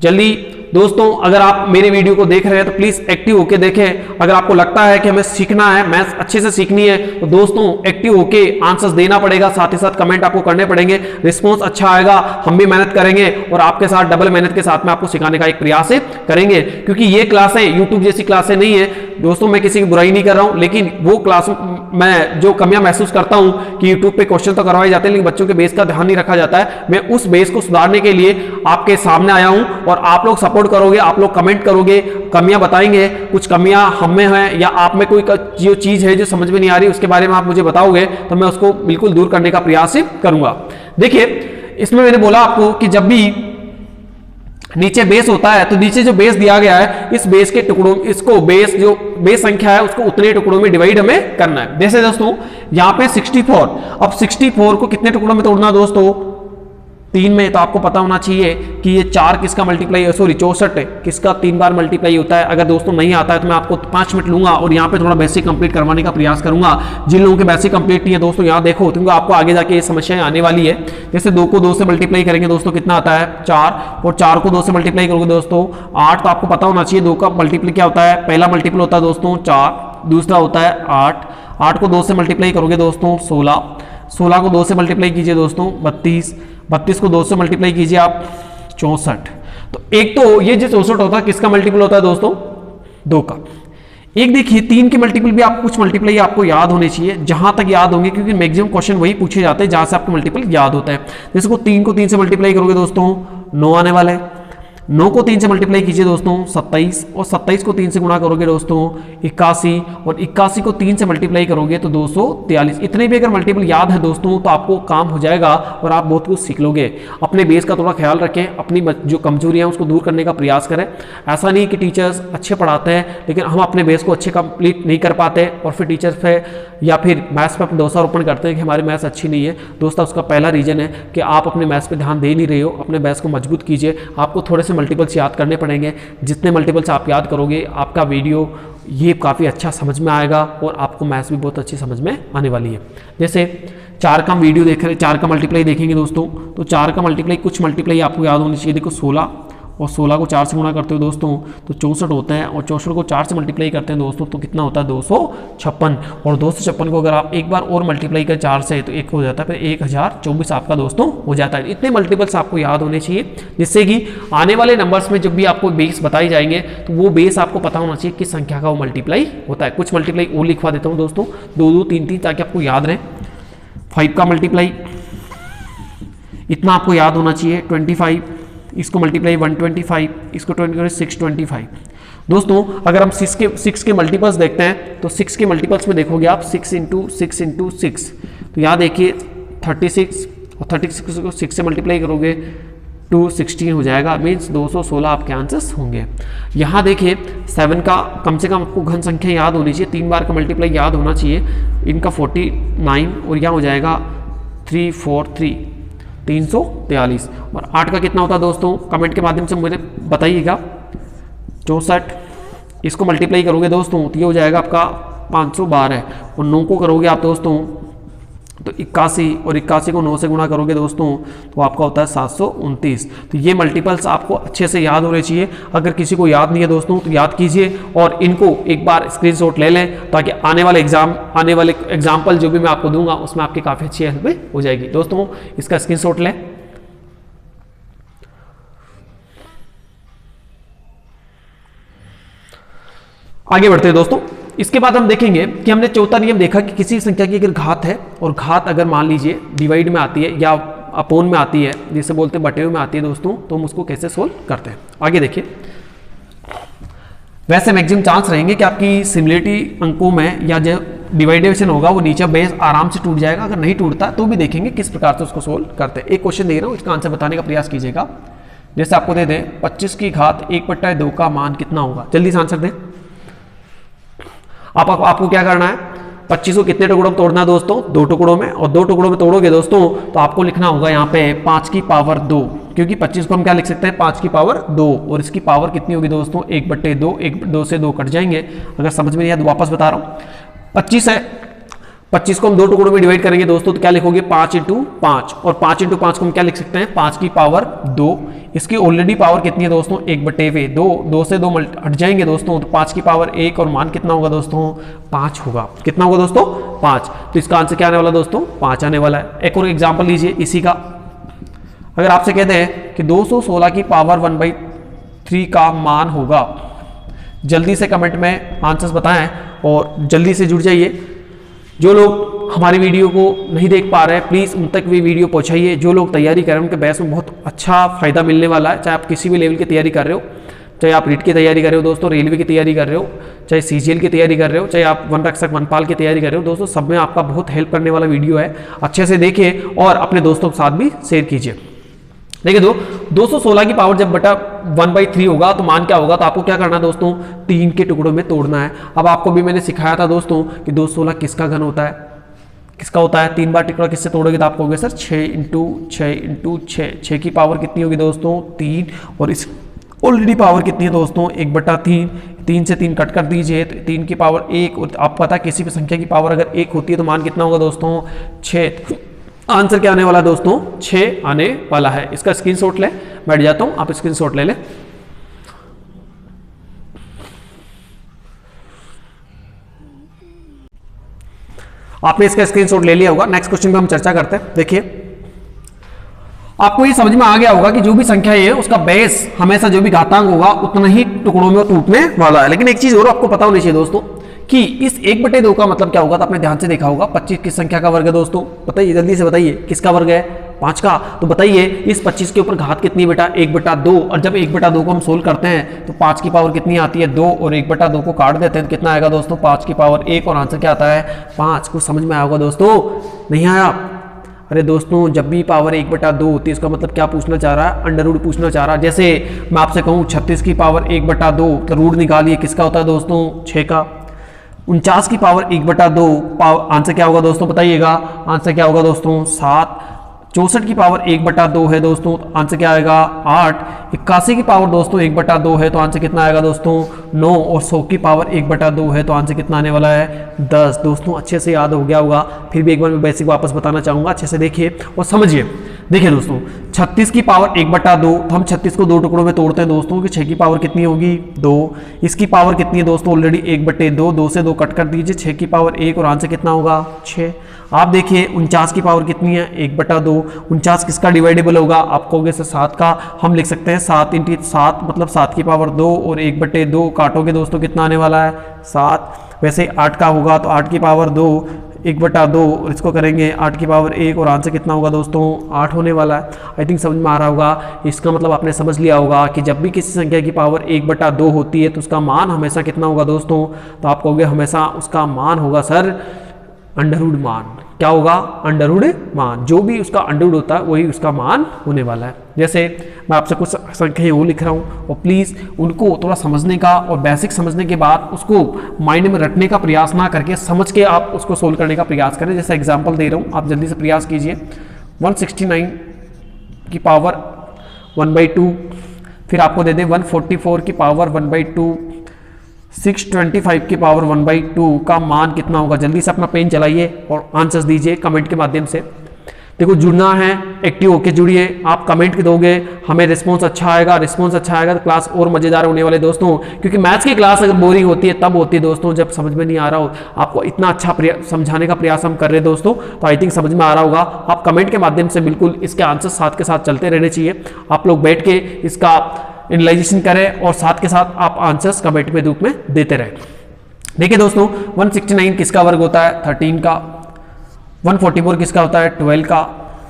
जल्दी दोस्तों। अगर आप मेरे वीडियो को देख रहे हैं तो प्लीज एक्टिव होके देखें। अगर आपको लगता है कि हमें सीखना है, मैथ्स अच्छे से सीखनी है, तो दोस्तों एक्टिव होके आंसर्स देना पड़ेगा, साथ ही साथ कमेंट आपको करने पड़ेंगे। रिस्पॉन्स अच्छा आएगा, हम भी मेहनत करेंगे और आपके साथ डबल मेहनत के साथ में आपको सिखाने का एक प्रयास करेंगे, क्योंकि ये क्लासें यूट्यूब जैसी क्लासें नहीं है दोस्तों। मैं किसी की बुराई नहीं कर रहा हूं, लेकिन वो क्लास मैं जो कमियां महसूस करता हूं कि यूट्यूब पे क्वेश्चन तो करवाए जाते हैं लेकिन बच्चों के बेस का ध्यान नहीं रखा जाता है, मैं उस बेस को सुधारने के लिए आपके सामने आया हूं और आप लोग सपोर्ट करोगे, आप लोग कमेंट करोगे, कमियां बताएंगे, कुछ कमियां हम में हैं या आप में कोई जो चीज है जो समझ में नहीं आ रही उसके बारे में आप मुझे बताओगे तो मैं उसको बिल्कुल दूर करने का प्रयास करूंगा। देखिए इसमें मैंने बोला आपको कि जब भी नीचे बेस होता है तो नीचे जो बेस दिया गया है इस बेस के टुकड़ों, इसको बेस जो बेस संख्या है उसको उतने टुकड़ों में डिवाइड हमें करना है। जैसे दोस्तों यहां पे 64, अब 64 को कितने टुकड़ों में तोड़ना दोस्तों 3 में, तो आपको पता होना चाहिए कि ये 4 किसका मल्टीप्लाई, सॉरी 64 किसका 3 बार मल्टीप्लाई होता है। अगर दोस्तों नहीं आता है तो मैं आपको 5 मिनट लूंगा और यहाँ पे थोड़ा बेसिक कंप्लीट करवाने का प्रयास करूंगा। जिन लोगों के बेसिक कंप्लीट नहीं है दोस्तों यहाँ देखो, क्योंकि आपको आगे जाके ये समस्याएं आने वाली है। जैसे 2 को 2 से मल्टीप्लाई करेंगे दोस्तों कितना आता है 4, और 4 को 2 से मल्टीप्लाई करोगे दोस्तों 8, तो आपको पता होना चाहिए 2 का मल्टीप्लाई क्या होता है, पहला मल्टीपल होता है दोस्तों 4, दूसरा होता है 8, 8 को 2 से मल्टीप्लाई करोगे दोस्तों 16, 16 को 2 से मल्टीप्लाई कीजिए दोस्तों 32, 32 को 2 से मल्टीप्लाई कीजिए आप 64। तो एक तो ये जो 64 होता है किसका मल्टीपल होता है दोस्तों 2 का। एक देखिए 3 के मल्टीपल भी आपको कुछ मल्टीप्लाई आपको याद होने चाहिए, जहां तक याद होंगे, क्योंकि मैक्सिमम क्वेश्चन वही पूछे जाते हैं जहां से आपको मल्टीपल याद होता है। जैसे को 3 को 3 से मल्टीप्लाई करोगे दोस्तों 9 आने वाला है, 9 को 3 से मल्टीप्लाई कीजिए दोस्तों 27, और 27 को 3 से गुणा करोगे दोस्तों 81, और 81 को 3 से मल्टीप्लाई करोगे तो 243। इतने भी अगर मल्टीपल याद है दोस्तों तो आपको काम हो जाएगा और आप बहुत कुछ सीख लोगे। अपने बेस का थोड़ा ख्याल रखें, अपनी जो कमजोरियां उसको दूर करने का प्रयास करें। ऐसा नहीं कि टीचर्स अच्छे पढ़ाते हैं लेकिन हम अपने बेस को अच्छे कंप्लीट नहीं कर पाते और फिर टीचर्स पे या फिर मैथ्स पे दोषारोपण करते हैं कि हमारी मैथ्स अच्छी नहीं है। दोस्तों उसका पहला रीजन है कि आप अपने मैथ्स पे ध्यान दे नहीं रहे हो। अपने बेस को मजबूत कीजिए, आपको थोड़े से मल्टीपल्स याद करने पड़ेंगे। जितने मल्टीपल्स आप याद करोगे आपका वीडियो ये काफ़ी अच्छा समझ में आएगा और आपको मैथ्स भी बहुत अच्छी समझ में आने वाली है। जैसे 4 का वीडियो देख रहे हैं, 4 का मल्टीप्लाई देखेंगे दोस्तों, तो 4 का मल्टीप्लाई, कुछ मल्टीप्लाई आपको याद होनी चाहिए। देखो 16 और 16 को 4 से गुणा करते हो दोस्तों तो 64 होता है, और 64 को 4 से मल्टीप्लाई करते हैं दोस्तों तो कितना होता है 256, और 256 को अगर आप एक बार और मल्टीप्लाई करें 4 से तो 1 हो जाता है, फिर 1024 आपका दोस्तों हो जाता है। इतने मल्टीपल्स आपको याद होने चाहिए, जिससे कि आने वाले नंबर्स में जब भी आपको बेस बताई जाएंगे तो वो बेस आपको पता होना चाहिए किस संख्या का वो मल्टीप्लाई होता है। कुछ मल्टीप्लाई और लिखवा देता हूँ दोस्तों, 2 2 3 3 ताकि आपको याद रहे। 5 का मल्टीप्लाई इतना आपको याद होना चाहिए 25, इसको मल्टीप्लाई 125, इसको 625। दोस्तों अगर हम 6 के मल्टीपल्स देखते हैं तो 6 के मल्टीपल्स में देखोगे आप 6 × 6 × 6, तो यहाँ देखिए 36, और 36 को 6 से मल्टीप्लाई करोगे 216 हो जाएगा, मीन्स 216 आपके आंसर्स होंगे। यहाँ देखिए 7 का कम से कम आपको घन संख्या याद होनी चाहिए, 3 बार का मल्टीप्लाई याद होना चाहिए, इनका 49, और यहाँ हो जाएगा 343, 343। और 8 का कितना होता है दोस्तों, कमेंट के माध्यम से मुझे बताइएगा। 64, इसको मल्टीप्लाई करोगे दोस्तों तो ये हो जाएगा आपका 512, और 9 को करोगे आप दोस्तों तो 81, और 81 को 9 से गुणा करोगे दोस्तों तो आपका होता है 729। तो ये मल्टीपल्स आपको अच्छे से याद होने चाहिए। अगर किसी को याद नहीं है दोस्तों तो याद कीजिए और इनको एक बार स्क्रीनशॉट ले लें, ताकि आने वाले एग्जाम्पल जो भी मैं आपको दूंगा उसमें आपकी काफ़ी अच्छी हेल्प हो जाएगी। दोस्तों इसका स्क्रीनशॉट लें। आगे बढ़ते हैं दोस्तों। इसके बाद हम देखेंगे कि हमने चौथा नियम देखा कि किसी संख्या की अगर घात है, और घात अगर मान लीजिए डिवाइड में आती है या अपोन में आती है, जिसे बोलते हैं बटे हुए में आती है दोस्तों, तो हम उसको कैसे सोल्व करते हैं। आगे देखिए, वैसे मैक्सिमम चांस रहेंगे कि आपकी सिमिलरिटी अंकों में या जो डिवाइडेशन होगा वो नीचे बेस आराम से टूट जाएगा। अगर नहीं टूटता तो भी देखेंगे किस प्रकार से उसको सोल्व करते हैं। एक क्वेश्चन दे रहा हूँ, इसका आंसर बताने का प्रयास कीजिएगा। जैसे आपको दे दें 25 की घात 1/2 का मान कितना होगा, जल्दी से आंसर दें। आपको क्या करना है, 25 को कितने टुकड़ों में तोड़ना है दोस्तों, 2 टुकड़ों में, और 2 टुकड़ों में तोड़ोगे दोस्तों तो आपको लिखना होगा यहाँ पे 5 की पावर 2, क्योंकि 25 को हम क्या लिख सकते हैं 5 की पावर 2, और इसकी पावर कितनी होगी दोस्तों 1/2, 2 से 2 कट जाएंगे। अगर समझ में नहीं आया तो वापस बता रहा हूँ। 25 है, 25 को हम 2 टुकड़ों में डिवाइड करेंगे दोस्तों तो क्या लिखोगे 5 × 5, और 5 × 5 को हम क्या लिख सकते हैं 5 की पावर 2। इसकी ऑलरेडी पावर कितनी है दोस्तों 1/2, 2 से 2 हट जाएंगे दोस्तों तो 5 की पावर 1, और मान कितना होगा दोस्तों 5 होगा। कितना होगा दोस्तों 5, तो इसका आंसर क्या आने वाला दोस्तों 5 आने वाला है। एक और एग्जाम्पल लीजिए इसी का। अगर आपसे कहते हैं कि 216 की पावर 1/3 का मान होगा, जल्दी से कमेंट में आंसर्स बताएं और जल्दी से जुड़ जाइए। जो लोग हमारी वीडियो को नहीं देख पा रहे हैं प्लीज़ उन तक भी वीडियो पहुंचाइए। जो लोग तैयारी कर रहे हैं उनके बैच में बहुत अच्छा फायदा मिलने वाला है, चाहे आप किसी भी लेवल की तैयारी कर रहे हो, चाहे आप रीट की तैयारी कर रहे हो दोस्तों, रेलवे की तैयारी कर रहे हो, चाहे CGL की तैयारी कर रहे हो, चाहे आप वन रक्षक वनपाल की तैयारी कर रहे हो दोस्तों, सब में आपका बहुत हेल्प करने वाला वीडियो है। अच्छे से देखिए और अपने दोस्तों के साथ भी शेयर कीजिए। देखिए 216 की पावर जब बटा 1/3 होगा तो मान क्या होगा, तो आपको क्या करना है दोस्तों 3 के टुकड़ों में तोड़ना है। अब आपको भी मैंने सिखाया था दोस्तों कि 216 किसका घन होता है, किसका होता है, 3 बार टुकड़ा किससे तोड़ोगे तो आपको होगा सर 6 × 6 × 6, 6 की पावर कितनी होगी दोस्तों 3, और इस ऑलरेडी पावर कितनी है दोस्तों 1/3, 3 से 3 कट कर दीजिए तो 3 की पावर 1, और आप पता किसी भी संख्या की पावर अगर 1 होती है तो मान कितना होगा दोस्तों 6। आंसर क्या आने वाला है दोस्तों 6 आने वाला है। इसका स्क्रीनशॉट लें, बैठ जाता हूं, आप स्क्रीनशॉट ले लें। आपने इसका स्क्रीनशॉट ले लिया होगा। नेक्स्ट क्वेश्चन पे हम चर्चा करते हैं। देखिए आपको ये समझ में आ गया होगा कि जो भी संख्या है उसका बेस हमेशा जो भी घातांक होगा उतना ही टुकड़ों में टूटने वाला है। लेकिन एक चीज और आपको पता होनी चाहिए दोस्तों कि इस 1/2 का मतलब क्या होगा, तो आपने ध्यान से देखा होगा 25 किस संख्या का वर्ग है दोस्तों, बताइए जल्दी से बताइए किसका वर्ग है 5 का। तो बताइए इस 25 के ऊपर घात कितनी बेटा 1/2, और जब 1/2 को हम सोल्व करते हैं तो 5 की पावर कितनी आती है 2, और 1/2 को काट देते हैं तो कितना आएगा दोस्तों 5 की पावर 1, और आंसर क्या आता है 5। कुछ समझ में आया होगा दोस्तों, नहीं आया? अरे दोस्तों जब भी पावर 1/2 होती है इसका मतलब क्या पूछना चाह रहा है, अंडर रूट पूछना चाह रहा है। जैसे मैं आपसे कहूँ 36 की पावर 1/2 तो रूट निकालिए, किसका होता है दोस्तों 6 का। 49 की पावर 1/2 आंसर क्या होगा दोस्तों बताइएगा, आंसर क्या होगा दोस्तों 7। 64 की पावर 1/2 है दोस्तों, तो आंसर क्या आएगा 8। 81 की पावर दोस्तों 1/2 है, तो आंसर कितना आएगा दोस्तों 9। और 100 की पावर 1/2 है, तो आंसर कितना आने वाला है 10। दोस्तों अच्छे से याद हो गया होगा, फिर भी एक बार मैं बेसिक वापस बताना चाहूंगा, अच्छे से देखिए और समझिए। देखिए दोस्तों 36 की पावर 1/2, तो हम 36 को 2 टुकड़ों में तोड़ते हैं दोस्तों कि 6 की पावर कितनी होगी 2। इसकी पावर कितनी है दोस्तों ऑलरेडी 1/2, 2 से 2 कट कर दीजिए, 6 की पावर 1 और आंसर कितना होगा 6। आप देखिए 49 की पावर कितनी है 1/2। 49 किसका डिवाइडेबल होगा, आप कहोगे सर 7 का, हम लिख सकते हैं 7 × 7 मतलब 7 की पावर 2 और 1/2 काटोगे दोस्तों कितना आने वाला है 7। वैसे 8 का होगा तो 8 की पावर 2 1/2 और इसको करेंगे 8 की पावर 1 और आंसर कितना होगा दोस्तों 8 होने वाला है। आई थिंक समझ में आ रहा होगा। इसका मतलब आपने समझ लिया होगा कि जब भी किसी संख्या की पावर 1/2 होती है तो उसका मान हमेशा कितना होगा दोस्तों, तो आप कहोगे हमेशा उसका मान होगा सर अंडरवुड मान। क्या होगा अंडरवुड मान, जो भी उसका अंडरवुड होता है वही उसका मान होने वाला है। जैसे मैं आपसे कुछ संख्याएं वो लिख रहा हूँ और प्लीज़ उनको थोड़ा समझने का और बेसिक समझने के बाद उसको माइंड में रटने का प्रयास ना करके समझ के आप उसको सोल्व करने का प्रयास करें। जैसे एग्जांपल दे रहा हूँ, आप जल्दी से प्रयास कीजिए। 169 की पावर 1/2, फिर आपको दे दे 144 की पावर 1/2, 625 की पावर 1/2 का मान कितना होगा। जल्दी से अपना पेन चलाइए और आंसर्स दीजिए कमेंट के माध्यम से। देखो जुड़ना है, एक्टिव होके जुड़िए। आप कमेंट दोगे हमें रिस्पांस अच्छा आएगा, रिस्पांस अच्छा आएगा तो क्लास और मजेदार होने वाले दोस्तों। क्योंकि मैथ्स की क्लास अगर बोरिंग होती है तब होती है दोस्तों जब समझ में नहीं आ रहा हो। आपको इतना अच्छा समझाने का प्रयास हम कर रहे हैं दोस्तों, तो आई थिंक समझ में आ रहा होगा। आप कमेंट के माध्यम से बिल्कुल इसके आंसर साथ के साथ चलते रहने चाहिए। आप लोग बैठ के इसका एनालाइजेशन करें और साथ के साथ आप आंसर्स कमेंट में रूप में देते रहें। देखिए दोस्तों 169 किसका वर्ग होता है 13 का, 144 किसका होता है 12 का,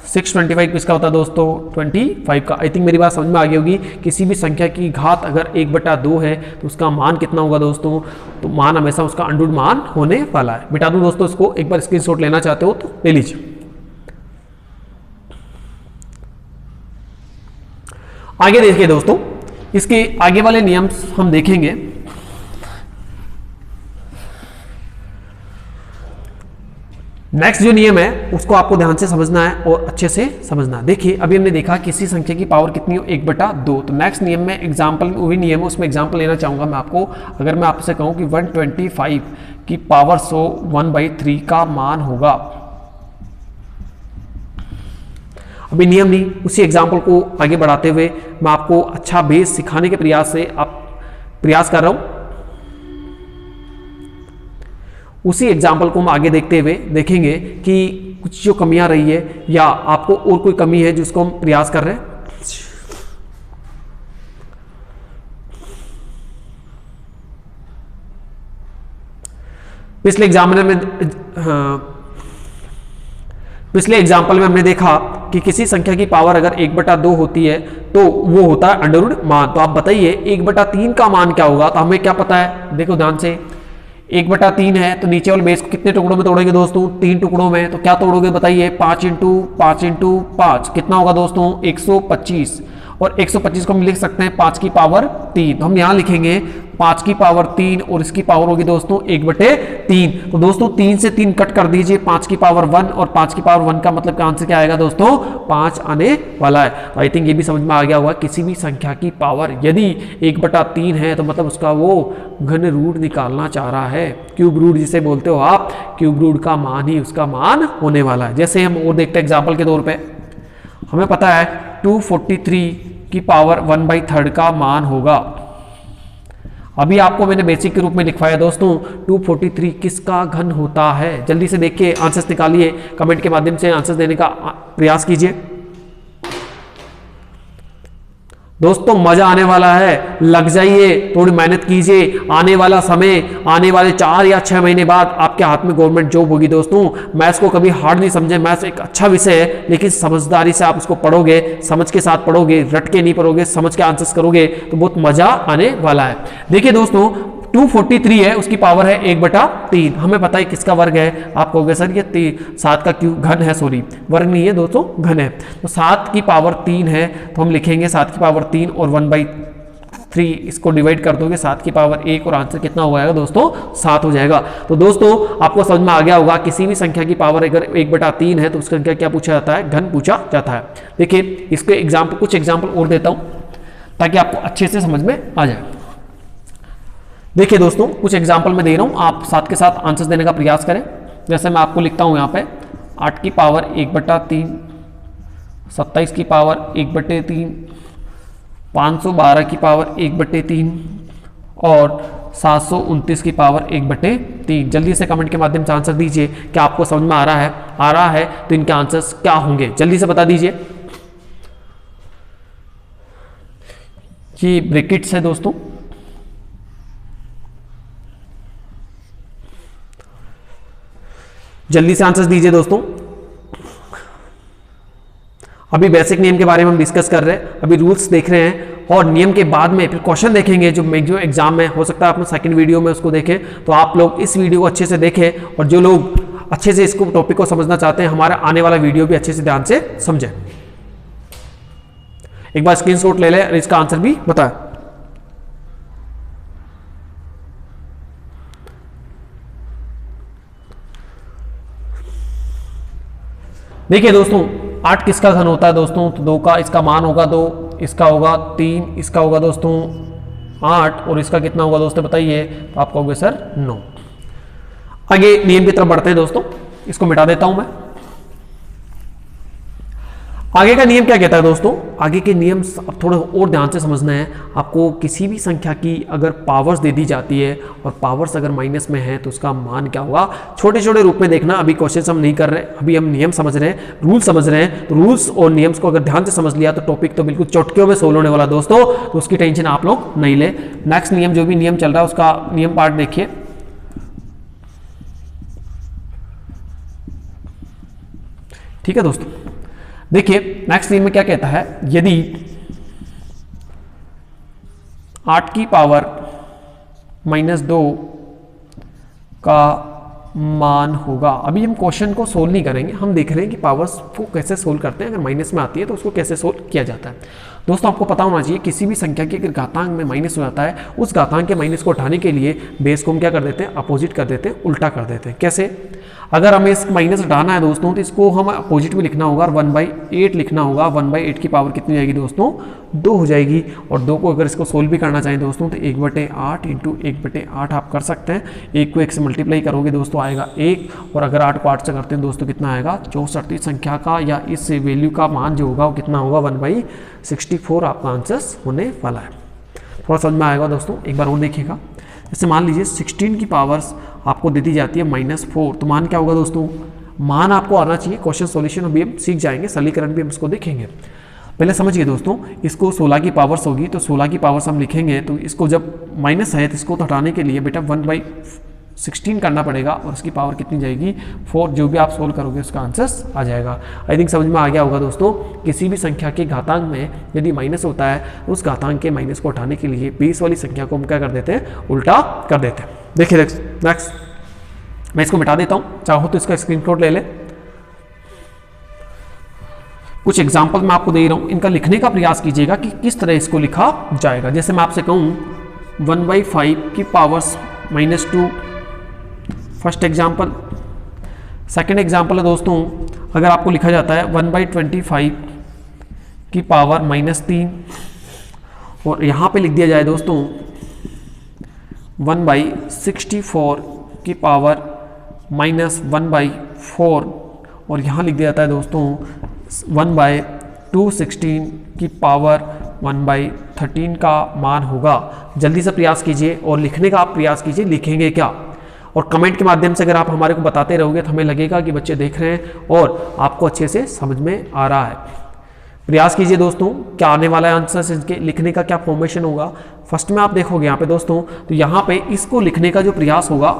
625 किसका होता है दोस्तों 25 का। आई थिंक मेरी बात समझ में आ गई होगी। किसी भी संख्या की घात अगर 1/2 है तो उसका मान कितना होगा दोस्तों, तो मान हमेशा उसका अंडरवुड मान होने वाला है। मिटा दूं दोस्तों इसको, एक बार स्क्रीनशॉट लेना चाहते हो तो ले लीजिए। आगे देखिए दोस्तों, इसके आगे वाले नियम हम देखेंगे। नेक्स्ट जो नियम है उसको आपको ध्यान से समझना है और अच्छे से समझना है। देखिए अभी हमने देखा किसी संख्या की पावर कितनी हो 1/2, तो नेक्स्ट नियम में एग्जांपल वही नियम है, उसमें एग्जांपल लेना चाहूंगा मैं आपको। अगर मैं आपसे कहूं कि 125 की पावर 100 1/3 का मान होगा। अभी नियम नहीं, उसी एग्जाम्पल को आगे बढ़ाते हुए मैं आपको अच्छा बेस सिखाने के प्रयास से प्रयास कर रहा हूं। उसी एग्जाम्पल को हम आगे देखते हुए देखेंगे कि कुछ जो कमियां रही है या आपको और कोई कमी है जिसको हम प्रयास कर रहे हैं। पिछले एग्जाम्पल में हमने देखा कि किसी संख्या की पावर अगर 1/2 होती है तो वो होता है अंडरवुड मान। तो आप बताइए 1/3 का मान क्या होगा। तो हमें क्या पता है, देखो ध्यान से 1/3 है तो नीचे वाले बेस को कितने टुकड़ों में तोड़ेंगे दोस्तों 3 टुकड़ों में। तो क्या तोड़ोगे बताइए 5 × 5 × 5 कितना होगा दोस्तों 125। और 125 को हम लिख सकते हैं 5 की पावर 3। तो हम यहां लिखेंगे 5 की पावर 3 और इसकी पावर होगी दोस्तों 1/3। तो दोस्तों 3 से 3 कट कर दीजिए, 5 की पावर 1 और 5 की पावर 1 का मतलब क्या आंसर क्या आएगा दोस्तों 5 आने वाला है। तो आई थिंक ये भी समझ में आ गया होगा। किसी भी संख्या की पावर यदि 1/3 है तो मतलब उसका वो घन रूट निकालना चाह रहा है, क्यूब रूट जिसे बोलते हो आप, क्यूब रूट का मान ही उसका मान होने वाला है। जैसे हम और देखते हैं एग्जाम्पल के तौर पर, हमें पता है 243 की पावर 1/3 का मान होगा। अभी आपको मैंने बेसिक के रूप में लिखवाया दोस्तों 243 किसका घन होता है। जल्दी से देखिए आंसर्स निकालिए, कमेंट के माध्यम से आंसर्स देने का प्रयास कीजिए दोस्तों। मजा आने वाला है, लग जाइए, थोड़ी मेहनत कीजिए। आने वाला समय, आने वाले 4 या 6 महीने बाद आपके हाथ में गवर्नमेंट जॉब होगी दोस्तों। मैथ्स को कभी हार्ड नहीं समझे, मैथ्स एक अच्छा विषय है, लेकिन समझदारी से आप उसको पढ़ोगे, समझ के साथ पढ़ोगे, रट के नहीं पढ़ोगे, समझ के आंसर्स करोगे तो बहुत मजा आने वाला है। देखिए दोस्तों 243 है, उसकी पावर है 1/3। हमें पता है किसका वर्ग है, आप कहोगे सर ये 7 का क्यों घन है, सॉरी वर्ग नहीं है दोस्तों घन है। तो 7 की पावर 3 है तो हम लिखेंगे 7 की पावर 3 और 1/3 3 इसको डिवाइड कर दोगे 7 की पावर 1 और आंसर कितना हो जाएगा दोस्तों 7 हो जाएगा। तो दोस्तों आपको समझ में आ गया होगा, किसी भी संख्या की पावर अगर 1/3 है तो उसका संख्या क्या पूछा जाता है, घन पूछा जाता है। देखिए इसके एग्जाम्पल, कुछ एग्जाम्पल और देता हूं ताकि आपको अच्छे से समझ में आ जाए। देखिए दोस्तों कुछ एग्जाम्पल मैं दे रहा हूं, आप साथ के साथ आंसर्स देने का प्रयास करें। जैसे मैं आपको लिखता हूं यहाँ पे 8 की पावर 1/3, 27 की पावर 1/3, 512 की पावर 1/3 और 729 की पावर 1/3। जल्दी से कमेंट के माध्यम से आंसर दीजिए क्या आपको समझ में आ रहा है तो इनके आंसर्स क्या होंगे, जल्दी से बता दीजिए। ये ब्रैकेट्स है दोस्तों, जल्दी से आंसर्स दीजिए दोस्तों। अभी बेसिक नियम के बारे में हम डिस्कस कर रहे हैं, अभी रूल्स देख रहे हैं और नियम के बाद में फिर क्वेश्चन देखेंगे जो एग्जाम में हो सकता है आपने सेकंड वीडियो में उसको देखें। तो आप लोग इस वीडियो को अच्छे से देखें और जो लोग अच्छे से इसको टॉपिक को समझना चाहते हैं हमारा आने वाला वीडियो भी अच्छे से ध्यान से समझें। एक बार स्क्रीनशॉट ले लें और इसका आंसर भी बताएं। देखिए दोस्तों 8 किसका घन होता है दोस्तों, तो 2 का इसका मान होगा 2, इसका होगा 3, इसका होगा दोस्तों 8 और इसका कितना होगा दोस्तों बताइए, तो आप कहोगे सर 9। आगे नियम की तरफ बढ़ते हैं दोस्तों, इसको मिटा देता हूं मैं। आगे का नियम क्या कहता है दोस्तों, आगे के नियम अब थोड़ा और ध्यान से समझना है आपको। किसी भी संख्या की अगर पावर्स दे दी जाती है और पावर्स अगर माइनस में है तो उसका मान क्या होगा, छोटे छोटे रूप में देखना। अभी क्वेश्चन हम नहीं कर रहे, अभी हम नियम समझ रहे हैं, रूल समझ रहे हैं। तो रूल्स और नियम्स को अगर ध्यान से समझ लिया तो टॉपिक तो बिल्कुल चुटकियों में सोल्व होने वाला दोस्तों, तो उसकी टेंशन आप लोग नहीं ले। नेक्स्ट नियम, जो भी नियम चल रहा है उसका नियम पार्ट देखिए। ठीक है दोस्तों, देखिए नेक्स्ट नियम में क्या कहता है, यदि 8 की पावर -2 का मान होगा। अभी हम क्वेश्चन को सोल्व नहीं करेंगे, हम देख रहे हैं कि पावर्स को कैसे सोल्व करते हैं। अगर माइनस में आती है तो उसको कैसे सोल्व किया जाता है। दोस्तों आपको पता होना चाहिए किसी भी संख्या के अगर घातांक में माइनस हो जाता है, उस घातांक के माइनस को उठाने के लिए बेस को हम क्या कर देते हैं, अपोजिट कर देते हैं, उल्टा कर देते हैं। कैसे, अगर हमें इस माइनस हटाना है दोस्तों तो इसको हम अपोजिट में लिखना होगा और 1/8 लिखना होगा। 1/8 की पावर कितनी जाएगी दोस्तों, 2 हो जाएगी। और 2 को अगर इसको सोल्व भी करना चाहें दोस्तों तो 1/8 इंटू 1/8 आप कर सकते हैं। 1 को 1 से मल्टीप्लाई करोगे दोस्तों आएगा 1, और अगर 8 को 8 से करते हैं दोस्तों कितना आएगा 64। इस संख्या का या इस वैल्यू का मान जो होगा वो कितना होगा, 1/64 आपका आंसर होने वाला है। थोड़ा समझ में आएगा दोस्तों, एक बार और देखिएगा। जैसे मान लीजिए 16 की पावर्स आपको दे दी जाती है -4, तो मान क्या होगा दोस्तों, मान आपको आना चाहिए। क्वेश्चन सॉल्यूशन अभी हम सीख जाएंगे, सरलीकरण भी हम इसको देखेंगे। पहले समझिए दोस्तों, इसको 16 की पावर्स होगी तो 16 की पावर्स हम लिखेंगे, तो इसको जब माइनस है तो इसको तो हटाने के लिए बेटा 1/16 करना पड़ेगा और इसकी पावर कितनी जाएगी 4। जो भी आप सोल्व करोगे उसका आंसर आ जाएगा। आई थिंक समझ में आ गया होगा दोस्तों। किसी भी संख्या के घातांक में यदि माइनस होता है तो उस घातांक के माइनस को हटाने के लिए बेस वाली संख्या को हम क्या कर देते हैं, उल्टा कर देते हैं। देखिए नेक्स्ट, मैं इसको मिटा देता हूं, चाहो तो इसका स्क्रीनशॉट ले ले। कुछ एग्जाम्पल मैं आपको दे रहा हूं, इनका लिखने का प्रयास कीजिएगा कि किस तरह इसको लिखा जाएगा। जैसे मैं आपसे कहूं 1/5 की powers -2, first example. Second example है दोस्तों, अगर आपको लिखा जाता है 1/25 की पावर -3, और यहां पे लिख दिया जाए दोस्तों 1/64 की पावर -1/4, और यहाँ लिख दिया जाता है दोस्तों 1/216 की पावर 1/13 का मान होगा। जल्दी से प्रयास कीजिए और लिखने का आप प्रयास कीजिए, लिखेंगे क्या। और कमेंट के माध्यम से अगर आप हमारे को बताते रहोगे तो हमें लगेगा कि बच्चे देख रहे हैं और आपको अच्छे से समझ में आ रहा है। प्रयास कीजिए दोस्तों, क्या आने वाला है आंसर, इसके लिखने का क्या फॉर्मेशन होगा। फर्स्ट में आप देखोगे यहाँ पे दोस्तों, तो यहाँ पे इसको लिखने का जो प्रयास होगा,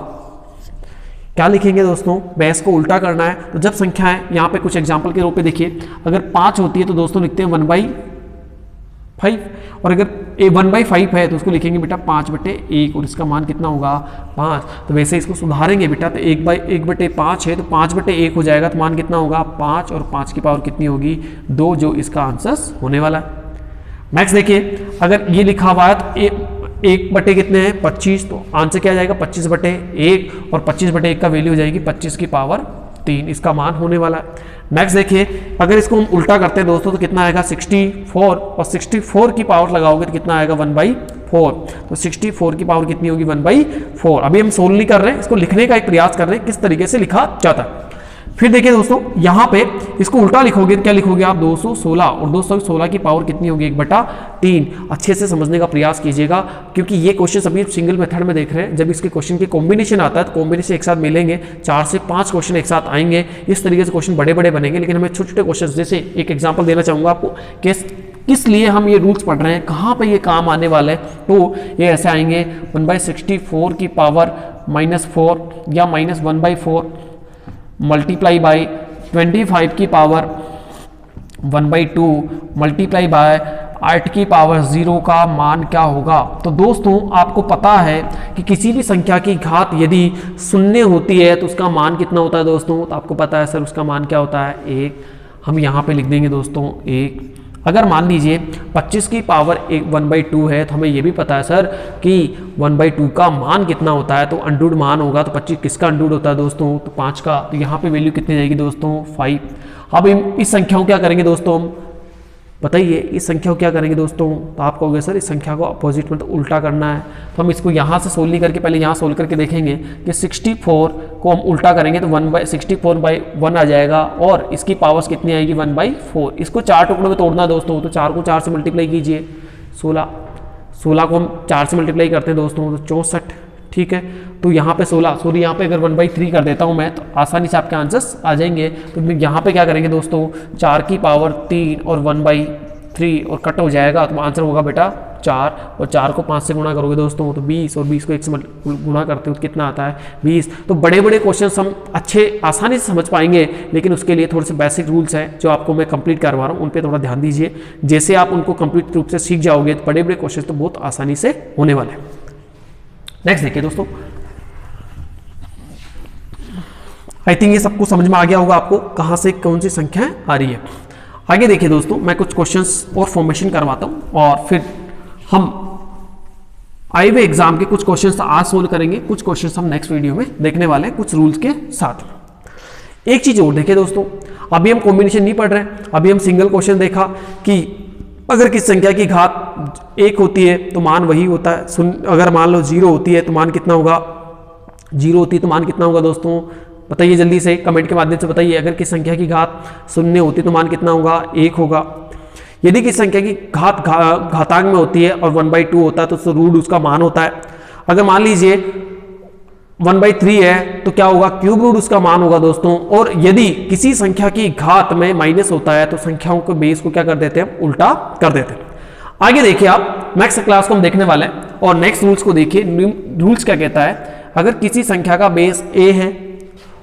क्या लिखेंगे दोस्तों, बेस को उल्टा करना है। तो जब संख्या है यहाँ पे कुछ एग्जाम्पल के रूप में देखिए, अगर 5 होती है तो दोस्तों लिखते हैं 1/5, और अगर 1/5 है तो उसको लिखेंगे बेटा 5/1, और इसका मान कितना होगा 5। तो वैसे इसको सुधारेंगे बेटा, तो 1/5 है तो 5/1 हो जाएगा, तो मान कितना होगा 5, और 5 की पावर कितनी होगी 2, जो इसका आंसर होने वाला है। नेक्स्ट देखिए, अगर ये लिखा हुआ है तो एक बटे कितने हैं 25, तो आंसर क्या आ जाएगा 25 बटे 1, और 25 बटे 1 का वैल्यू हो जाएगी 25 की पावर 3, इसका मान होने वाला है। नेक्स्ट देखिए, अगर इसको हम उल्टा करते हैं दोस्तों तो कितना आएगा 64, और 64 की पावर लगाओगे तो कितना आएगा 1/4, तो 64 की पावर कितनी होगी 1/4। अभी हम सोल्व नहीं कर रहे हैं, इसको लिखने का एक प्रयास कर रहे हैं किस तरीके से लिखा जाता है। फिर देखिए दोस्तों, यहाँ पे इसको उल्टा लिखोगे तो क्या लिखोगे आप 216, और 216 की पावर कितनी होगी 1/3। अच्छे से समझने का प्रयास कीजिएगा, क्योंकि ये क्वेश्चन अभी सिंगल मेथड में देख रहे हैं। जब इसके क्वेश्चन की कॉम्बिनेशन आता है तो कॉम्बिनेशन एक साथ मिलेंगे, 4 से 5 क्वेश्चन एक साथ आएंगे, इस तरीके से क्वेश्चन बड़े बड़े बनेंगे। लेकिन हमें छोटे छोटे क्वेश्चन, जैसे एक एग्जाम्पल देना चाहूँगा आपको किस लिए हम ये रूल्स पढ़ रहे हैं, कहाँ पे ये काम आने वाले हैं। तो ये ऐसे आएंगे 1/64 की पावर -4 या -1/4 मल्टीप्लाई बाई 25 की पावर 1/2 मल्टीप्लाई बाय 8 की पावर 0 का मान क्या होगा। तो दोस्तों आपको पता है कि किसी भी संख्या की घात यदि शून्य होती है तो उसका मान कितना होता है दोस्तों, तो आपको पता है सर उसका मान क्या होता है 1। हम यहाँ पे लिख देंगे दोस्तों 1। अगर मान लीजिए 25 की पावर 1/2 है, तो हमें ये भी पता है सर कि 1/2 का मान कितना होता है, तो अंडूड मान होगा। तो 25 किसका अंडूड होता है दोस्तों, तो 5 का। तो यहाँ पे वैल्यू कितनी जाएगी दोस्तों 5। अब इस संख्या को क्या करेंगे दोस्तों, बताइए इस संख्या को क्या करेंगे दोस्तों, तो आप कहोगे सर इस संख्या को अपोजिट में तो उल्टा करना है। तो हम इसको यहाँ से सोल्व नहीं करके पहले यहाँ सोल्व करके देखेंगे कि 64 को हम उल्टा करेंगे तो 1/64/1 आ जाएगा, और इसकी पावर्स कितनी आएगी 1/4। इसको 4 टुकड़ों में तोड़ना है दोस्तों, तो 4 को 4 से मल्टीप्लाई कीजिए, 16 को हम 4 से मल्टीप्लाई करते हैं दोस्तों तो 64, ठीक है। तो यहाँ पे 16, सॉरी यहाँ पे अगर 1/3 कर देता हूँ मैं, तो आसानी से आपके आंसर्स आ जाएंगे। तो यहाँ पे क्या करेंगे दोस्तों, 4 की पावर 3 और 1/3 और कट हो जाएगा, तो आंसर होगा बेटा 4, और 4 को 5 से गुणा करोगे दोस्तों तो 20, और 20 को 1 से गुणा करते हो तो कितना आता है 20। तो बड़े बड़े क्वेश्चन हम अच्छे आसानी से समझ पाएंगे, लेकिन उसके लिए थोड़े से बेसिक रूल्स हैं जो आपको मैं कंप्लीट करवा रहा हूँ, उन पर थोड़ा ध्यान दीजिए। जैसे आप उनको कंप्लीट रूप से सीख जाओगे तो बड़े बड़े क्वेश्चन तो बहुत आसानी से होने वाले हैं। नेक्स्ट देखिए दोस्तों, आई थिंक ये सबको समझ में आ गया होगा आपको कहां से कौन सी संख्या आ रही है। आगे देखिए दोस्तों, मैं कुछ क्वेश्चंस और फॉर्मेशन करवाता हूं, और फिर हम आए हुए एग्जाम के कुछ क्वेश्चंस आज सोल्व करेंगे, कुछ क्वेश्चंस हम नेक्स्ट वीडियो में देखने वाले हैं कुछ रूल्स के साथ। एक चीज और देखिए दोस्तों, अभी हम कॉम्बिनेशन नहीं पढ़ रहे हैं, अभी हम सिंगल क्वेश्चन देखा कि अगर किस संख्या की घात 1 होती है तो मान वही होता है, अगर मान लो 0 होती है तो मान कितना होगा, 0 होती है तो मान कितना होगा दोस्तों, बताइए जल्दी से कमेंट के माध्यम से बताइए। अगर किस संख्या की घात 0 होती है तो मान कितना होगा 1 होगा। यदि किस संख्या की घात घातांक में होती है और 1/2 होता है तो रूट उसका मान होता है। अगर मान लीजिए 1/3 है तो क्या होगा, क्यूब रूट उसका मान होगा दोस्तों। और यदि किसी संख्या की घात में माइनस होता है तो संख्याओं के बेस को क्या कर देते हैं, उल्टा कर देते हैं। आगे देखिए आप, नेक्स्ट क्लास को हम देखने वाले हैं, और नेक्स्ट रूल्स को देखिए। रूल्स क्या कहता है, अगर किसी संख्या का बेस a है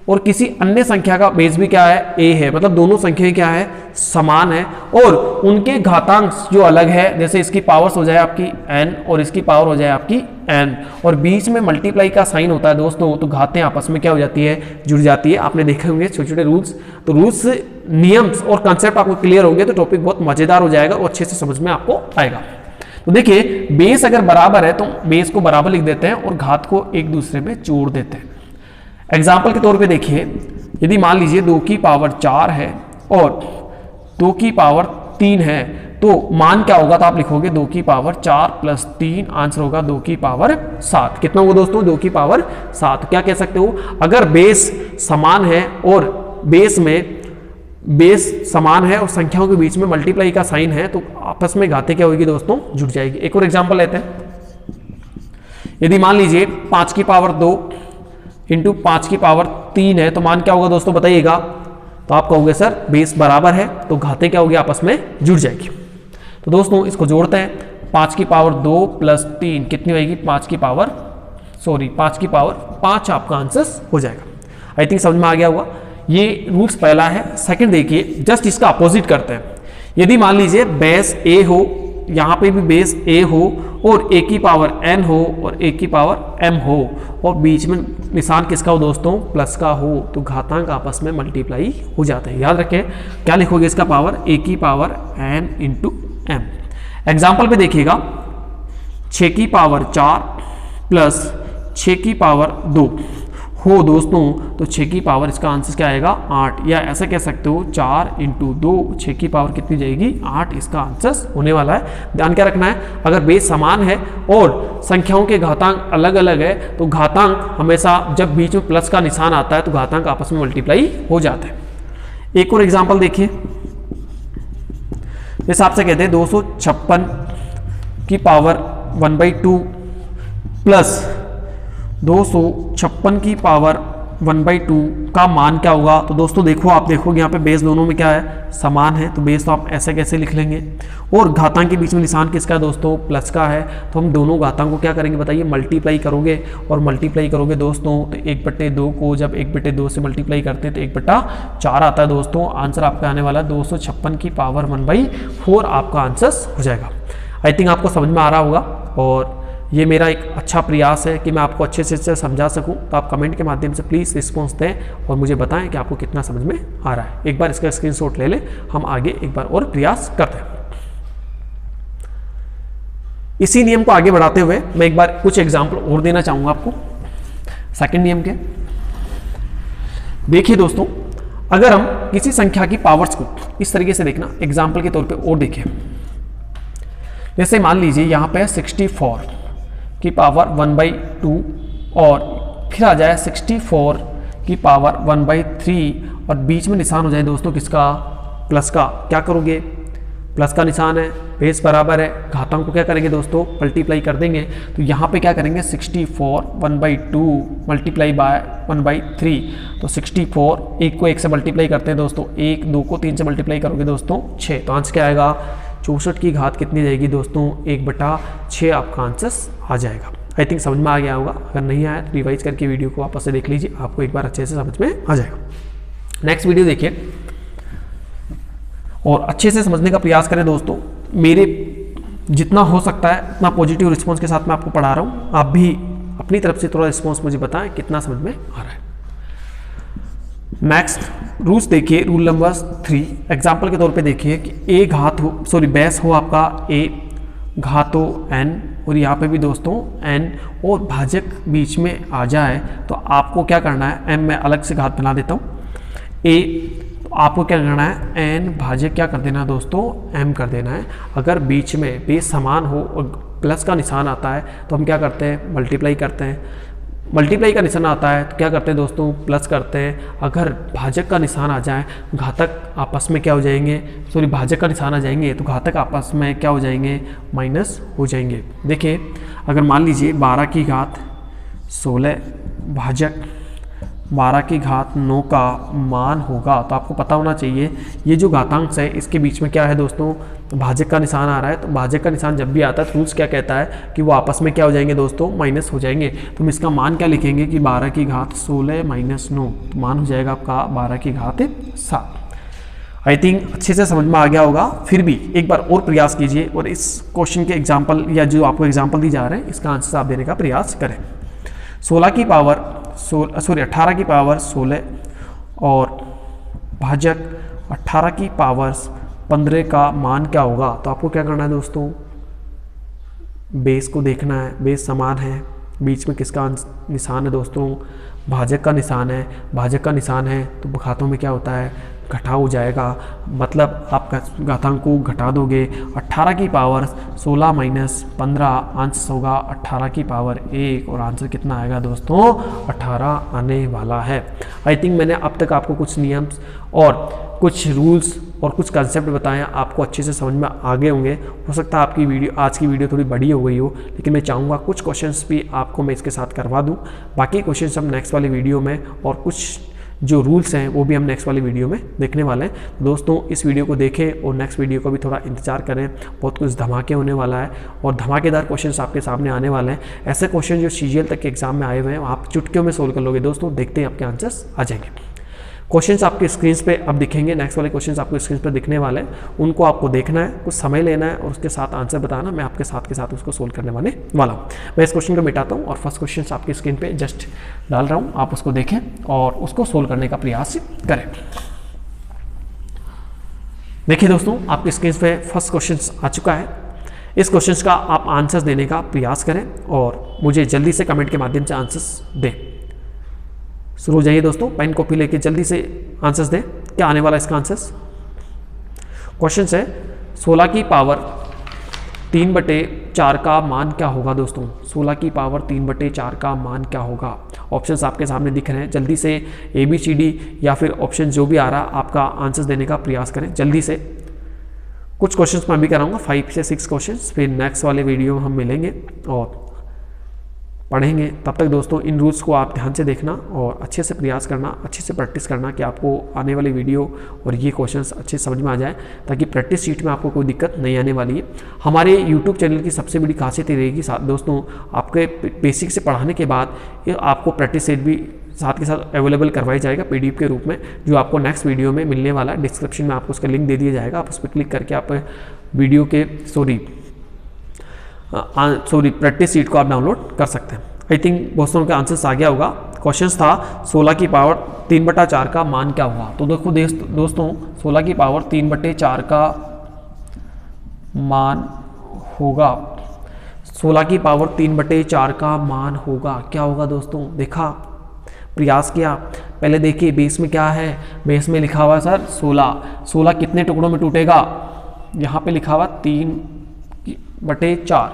और किसी अन्य संख्या का बेस भी क्या है a है, मतलब दोनों संख्याएं क्या है समान है, और उनके घातांक जो अलग है, जैसे इसकी पावर्स हो जाए आपकी n और इसकी पावर हो जाए आपकी n, और बीच में मल्टीप्लाई का साइन होता है दोस्तों, तो घातें आपस में क्या हो जाती है, जुड़ जाती है। आपने देखे होंगे छोटे छोटे रूल्स, तो रूल्स नियम्स और कंसेप्ट आपको क्लियर होंगे तो टॉपिक बहुत मजेदार हो जाएगा और अच्छे से समझ में आपको आएगा। तो देखिए, बेस अगर बराबर है तो बेस को बराबर लिख देते हैं और घात को एक दूसरे में जोड़ देते हैं। एग्जाम्पल के तौर पे देखिए, यदि मान लीजिए 2 की पावर 4 है और 2 की पावर 3 है तो मान क्या होगा, तो आप लिखोगे 2 की पावर 4 प्लस 3, आंसर होगा 2 की पावर 7। कितना होगा दोस्तों, 2 की पावर 7। क्या कह सकते हो, अगर बेस समान है और बेस समान है और संख्याओं के बीच में मल्टीप्लाई का साइन है तो आपस में घातें क्या होगी दोस्तों, जुड़ जाएगी। एक और एग्जाम्पल लेते हैं। यदि मान लीजिए 5 की पावर 2 इंटू 5 की पावर 3 है तो मान क्या होगा दोस्तों, बताइएगा। तो आप कहोगे सर बेस बराबर है तो घातें क्या होगी, आपस में जुड़ जाएगी। तो दोस्तों इसको जोड़ते हैं, 5 की पावर 2 प्लस 3 कितनी होगी, 5 की पावर 5 आपका आंसर हो जाएगा। आई थिंक समझ में आ गया होगा। ये रूल्स पहला है। सेकंड देखिए, जस्ट इसका अपोजिट करते हैं। यदि मान लीजिए बेस a हो, यहाँ पे भी बेस a हो और a की पावर n हो और a की पावर m हो और बीच में निशान किसका हो दोस्तों, प्लस का हो, तो घातांक आपस में मल्टीप्लाई हो जाते हैं। याद रखें क्या लिखोगे इसका पावर, a की power n into m। Example पे देखिएगा 6 की पावर 4 प्लस 6 की पावर 2 हो दोस्तों, तो 6 की पावर इसका आंसर क्या आएगा 8, या ऐसे कह सकते हो 4 × 2 6 की पावर कितनी जाएगी 8, इसका आंसर होने वाला है। ध्यान क्या रखना है, अगर बेस समान है और संख्याओं के घातांक अलग अलग है तो घातांक हमेशा जब बीच में प्लस का निशान आता है तो घातांक आपस में मल्टीप्लाई हो जाते हैं। एक और एग्जाम्पल देखिए, हिसाब से कहते हैं 256 की पावर 1/2 प्लस 256 की पावर 1/2 का मान क्या होगा। तो दोस्तों देखो, आप देखोगे यहाँ पे बेस दोनों में क्या है समान है, तो बेस तो आप ऐसे कैसे लिख लेंगे, और घातांक के बीच में निशान किसका है दोस्तों प्लस का है, तो हम दोनों घातांक को क्या करेंगे बताइए मल्टीप्लाई करोगे, और मल्टीप्लाई करोगे दोस्तों तो 1/2 को जब 1/2 से मल्टीप्लाई करते हैं तो 1/4 आता है दोस्तों। आंसर आपका आने वाला 256 की पावर 1/4 आपका आंसर हो जाएगा। आई थिंक आपको समझ में आ रहा होगा, और ये मेरा एक अच्छा प्रयास है कि मैं आपको अच्छे से समझा सकूं। तो आप कमेंट के माध्यम से प्लीज़ रिस्पॉन्स दें और मुझे बताएं कि आपको कितना समझ में आ रहा है। एक बार इसका स्क्रीनशॉट ले लें, हम आगे एक बार और प्रयास करते हैं। इसी नियम को आगे बढ़ाते हुए मैं एक बार कुछ एग्जाम्पल और देना चाहूंगा आपको सेकंड नियम के। देखिए दोस्तों, अगर हम किसी संख्या की पावर्स को इस तरीके से देखना, एग्जाम्पल के तौर पर और देखिए, जैसे मान लीजिए यहाँ पे 64 की पावर 1/2 और फिर आ जाए 64 की पावर 1/3 और बीच में निशान हो जाए दोस्तों किसका प्लस का। क्या करोगे, प्लस का निशान है, बेस बराबर है, घातांक को क्या करेंगे दोस्तों मल्टीप्लाई कर देंगे। तो यहाँ पे क्या करेंगे 64 1/2 मल्टीप्लाई बाय 1/3, तो 64 1 को 1 से मल्टीप्लाई करते हैं दोस्तों, 1 2 को 3 से मल्टीप्लाई करोगे दोस्तों 6, तो आंसर क्या आएगा 64 की घात कितनी जाएगी दोस्तों 1/6 आपका आंसर आ जाएगा। आई थिंक समझ में आ गया होगा, अगर नहीं आया तो रिवाइज करके वीडियो को वापस से देख लीजिए, आपको एक बार अच्छे से समझ में आ जाएगा। नेक्स्ट वीडियो देखिए और अच्छे से समझने का प्रयास करें दोस्तों। मेरे जितना हो सकता है उतना पॉजिटिव रिस्पॉन्स के साथ मैं आपको पढ़ा रहा हूँ, आप भी अपनी तरफ से थोड़ा रिस्पॉन्स मुझे बताएं कितना समझ में आ रहा है। नेक्स्ट रूल्स देखिए, रूल नंबर 3 एग्जाम्पल के तौर पे देखिए कि ए घात हो बेस हो आपका a घात हो n, और यहाँ पे भी दोस्तों n और भाजक बीच में आ जाए तो आपको क्या करना है, m मैं अलग से घात बना देता हूँ a, तो आपको क्या करना है n भाजक क्या कर देना है दोस्तों m कर देना है। अगर बीच में बेस समान हो और प्लस का निशान आता है तो हम क्या करते हैं मल्टीप्लाई करते हैं, मल्टीप्लाई का निशान आता है तो क्या करते हैं दोस्तों प्लस करते हैं। अगर भाजक का निशान आ जाए, घातक आपस में क्या हो जाएंगे, सॉरी भाजक का निशान आ जाएंगे तो घातक आपस में क्या हो जाएंगे माइनस हो जाएंगे। देखिए अगर मान लीजिए 12 की घात 16 भाजक 12 की घात 9 का मान होगा, तो आपको पता होना चाहिए ये जो घातांक है इसके बीच में क्या है दोस्तों भाजक का निशान आ रहा है। तो भाजक का निशान जब भी आता है तो रूल्स क्या कहता है कि वो आपस में क्या हो जाएंगे दोस्तों माइनस हो जाएंगे। तो हम इसका मान क्या लिखेंगे कि 12 की घात 16 माइनस 9, तो मान हो जाएगा आपका 12 की घात 7। आई थिंक अच्छे से समझ में आ गया होगा। फिर भी एक बार और प्रयास कीजिए और इस क्वेश्चन के एग्जाम्पल या जो आपको एग्जाम्पल दी जा रहे हैं इसका आंसर आप देने का प्रयास करें। 18 की पावर 16 और भाजक 18 की पावर 15 का मान क्या होगा। तो आपको क्या करना है दोस्तों, बेस को देखना है, बेस समान है, बीच में किसका निशान है दोस्तों भाजक का निशान है, भाजक का निशान है तो घातों में क्या होता है घटा हो जाएगा, मतलब आप घातांक को घटा दोगे। 18 की पावर 16 माइनस 15 आंसर होगा 18 की पावर 1 और आंसर कितना आएगा दोस्तों 18 आने वाला है। आई थिंक मैंने अब तक आपको कुछ नियम और कुछ रूल्स और कुछ कंसेप्ट बताएं, आपको अच्छे से समझ में आ गए होंगे। हो सकता है आपकी वीडियो आज की वीडियो थोड़ी बड़ी हो गई हो, लेकिन मैं चाहूँगा कुछ क्वेश्चंस भी आपको मैं इसके साथ करवा दूँ। बाकी क्वेश्चंस हम नेक्स्ट वाली वीडियो में और कुछ जो रूल्स हैं वो भी हम नेक्स्ट वाली वीडियो में देखने वाले हैं। दोस्तों इस वीडियो को देखें और नेक्स्ट वीडियो को भी थोड़ा इंतजार करें, बहुत कुछ धमाके होने वाला है और धमाकेदार क्वेश्चंस आपके सामने आने वाले हैं। ऐसे क्वेश्चन जो CGL तक के एग्जाम में आए हुए हैं आप चुटकियों में सोल्व कर लोगे दोस्तों, देखते हैं आपके आंसर्स आ जाएंगे। क्वेश्चंस आपके स्क्रीन पे अब दिखेंगे, नेक्स्ट वाले क्वेश्चंस आपको स्क्रीन पे दिखने वाले हैं, उनको आपको देखना है, कुछ समय लेना है और उसके साथ आंसर बताना। मैं आपके साथ के साथ उसको सोल्व करने वाला हूँ। मैं इस क्वेश्चन को मिटाता हूँ और फर्स्ट क्वेश्चन आपकी स्क्रीन पे जस्ट डाल रहा हूँ, आप उसको देखें और उसको सोल्व करने का प्रयास करें। देखिए दोस्तों आपकी स्क्रीन पे फर्स्ट क्वेश्चन आ चुका है। इस क्वेश्चन का आप आंसर्स देने का प्रयास करें और मुझे जल्दी से कमेंट के माध्यम से आंसर्स दें। शुरू हो जाइए दोस्तों, पेन कॉपी लेके जल्दी से आंसर्स दें। क्या आने वाला इसका आंसर्स? क्वेश्चन है 16 की पावर 3/4 का मान क्या होगा दोस्तों? 16 की पावर 3/4 का मान क्या होगा? ऑप्शंस आपके सामने दिख रहे हैं, जल्दी से ABCD या फिर ऑप्शन जो भी आ रहा आपका आंसर्स देने का प्रयास करें जल्दी से। कुछ क्वेश्चंस मैं भी कराऊंगा, 5 से 6 क्वेश्चंस, फिर नेक्स्ट वाले वीडियो में हम मिलेंगे और पढ़ेंगे। तब तक दोस्तों इन रूल्स को आप ध्यान से देखना और अच्छे से प्रयास करना, अच्छे से प्रैक्टिस करना कि आपको आने वाली वीडियो और ये क्वेश्चंस अच्छे समझ में आ जाए, ताकि प्रैक्टिस शीट में आपको कोई दिक्कत नहीं आने वाली है। हमारे यूट्यूब चैनल की सबसे बड़ी खासियत ये रहेगी दोस्तों, आपके बेसिक से पढ़ाने के बाद ये आपको प्रैक्टिस सेट भी साथ के साथ अवेलेबल करवाई जाएगा PDF के रूप में, जो आपको नेक्स्ट वीडियो में मिलने वाला है। डिस्क्रिप्शन में आपको उसका लिंक दे दिया जाएगा, आप उस पर क्लिक करके आप वीडियो के प्रैक्टिस शीट को आप डाउनलोड कर सकते हैं। आई थिंक दोस्तों का आंसर्स आ गया होगा। क्वेश्चन था 16 की पावर 3/4 का मान क्या होगा? तो देखो दोस्तों 16 की पावर 3/4 का मान होगा, 16 की पावर 3/4 का मान होगा, क्या होगा दोस्तों? देखा, प्रयास किया। पहले देखिए बेस में क्या है, बेस में लिखा हुआ सर 16 कितने टुकड़ों में टूटेगा? यहाँ पे लिखा हुआ 3/4,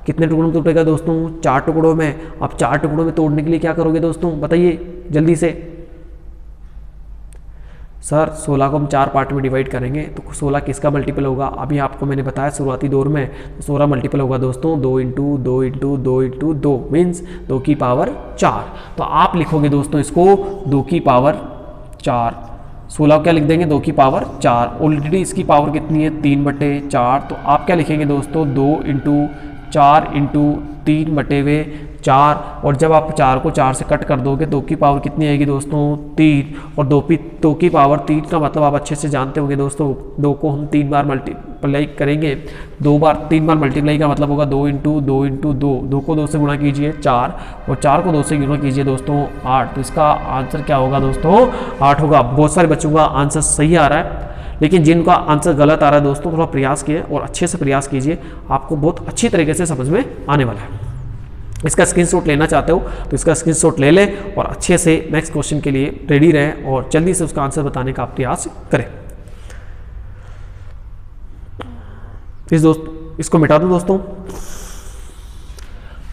कितने टुकड़ों में टूटेगा दोस्तों? 4 टुकड़ों में। अब 4 टुकड़ों में तोड़ने के लिए क्या करोगे दोस्तों, बताइए जल्दी से। सर 16 को हम 4 पार्ट में डिवाइड करेंगे तो 16 किसका मल्टीपल होगा? अभी आपको मैंने बताया शुरुआती दौर में, तो 16 मल्टीपल होगा दोस्तों 2 × 2 × 2 × 2 मीन्स 2 की पावर 4। तो आप लिखोगे दोस्तों इसको 2 की पावर 4। 16 क्या लिख देंगे? 2 की पावर 4। ऑलरेडी इसकी पावर कितनी है? 3/4। तो आप क्या लिखेंगे दोस्तों? 2 × 4 × 3/4। और जब आप 4 को 4 से कट कर दोगे 2 की पावर कितनी आएगी दोस्तों? 3। और 2 की पावर 3 का मतलब आप अच्छे से जानते होंगे दोस्तों, 2 को हम 3 बार मल्टीप्लाई करेंगे, 3 बार मल्टीप्लाई का मतलब होगा 2 × 2 × 2। 2 को 2 से गुणा कीजिए 4, और 4 को 2 से गुणा कीजिए दोस्तों 8। तो इसका आंसर क्या होगा दोस्तों? 8 होगा। बहुत सारे बच्चों का आंसर सही आ रहा है, लेकिन जिनका आंसर गलत आ रहा है दोस्तों, थोड़ा प्रयास कीजिए और अच्छे से प्रयास कीजिए, आपको बहुत अच्छी तरीके से समझ में आने वाला है। इसका स्क्रीनशॉट लेना चाहते हो तो इसका स्क्रीनशॉट ले लें और अच्छे से नेक्स्ट क्वेश्चन के लिए रेडी रहें और जल्दी से उसका आंसर बताने का प्रयास करें। इसको मिटा दूं दोस्तों।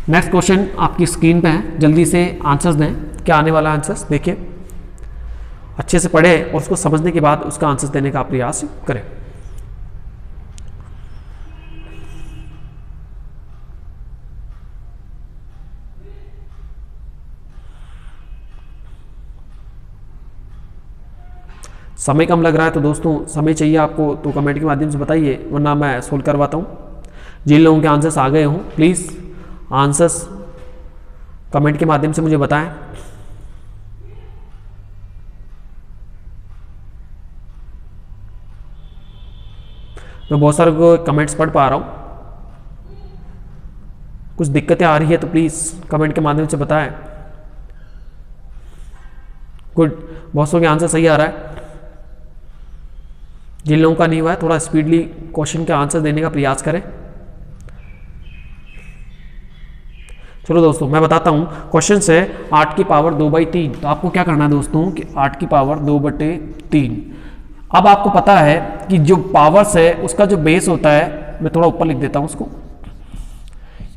नेक्स्ट क्वेश्चन आपकी स्क्रीन पे है, जल्दी से आंसर्स दें। क्या आने वाला आंसर्स देखिए, अच्छे से पढ़े और उसको समझने के बाद उसका आंसर देने का प्रयास करें। समय कम लग रहा है तो दोस्तों समय चाहिए आपको तो कमेंट के माध्यम से बताइए, वरना मैं सोल्व करवाता हूं। जिन लोगों के आंसर्स आ गए हों प्लीज़ आंसर्स कमेंट के माध्यम से मुझे बताएं। मैं बहुत सारे कमेंट्स पढ़ पा रहा हूँ, कुछ दिक्कतें आ रही है तो प्लीज़ कमेंट के माध्यम से बताएं। गुड, बहुत सौ के आंसर सही आ रहा है। जिन लोगों का नहीं हुआ है थोड़ा स्पीडली क्वेश्चन के आंसर देने का प्रयास करें। चलो दोस्तों मैं बताता हूँ। क्वेश्चन है 8 की पावर 2/3। तो आपको क्या करना है दोस्तों कि 8 की पावर 2/3। अब आपको पता है कि जो पावर्स है उसका जो बेस होता है, मैं थोड़ा ऊपर लिख देता हूँ उसको,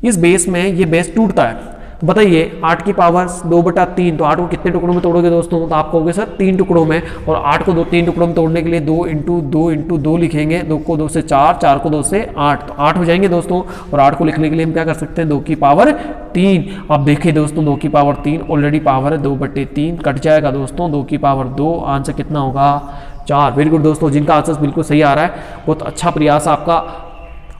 इस बेस में ये बेस टूटता है। तो बताइए 8 की पावर 2/3, तो 8 को कितने टुकड़ों में तोड़ोगे दोस्तों? तो आप कहोगे सर 3 टुकड़ों में, और 8 को 3 टुकड़ों में तोड़ने के लिए 2 × 2 × 2 लिखेंगे। 2 को 2 से 4, 4 को 2 से 8, तो 8 हो जाएंगे दोस्तों। और 8 को लिखने के लिए हम क्या कर सकते हैं? 2 की पावर 3। अब देखिए दोस्तों 2 की पावर 3 ऑलरेडी पावर है 2/3, कट जाएगा दोस्तों 2 की पावर 2। आंसर कितना होगा? 4। वेरी गुड दोस्तों, जिनका आंसर बिल्कुल सही आ रहा है, बहुत अच्छा प्रयास आपका।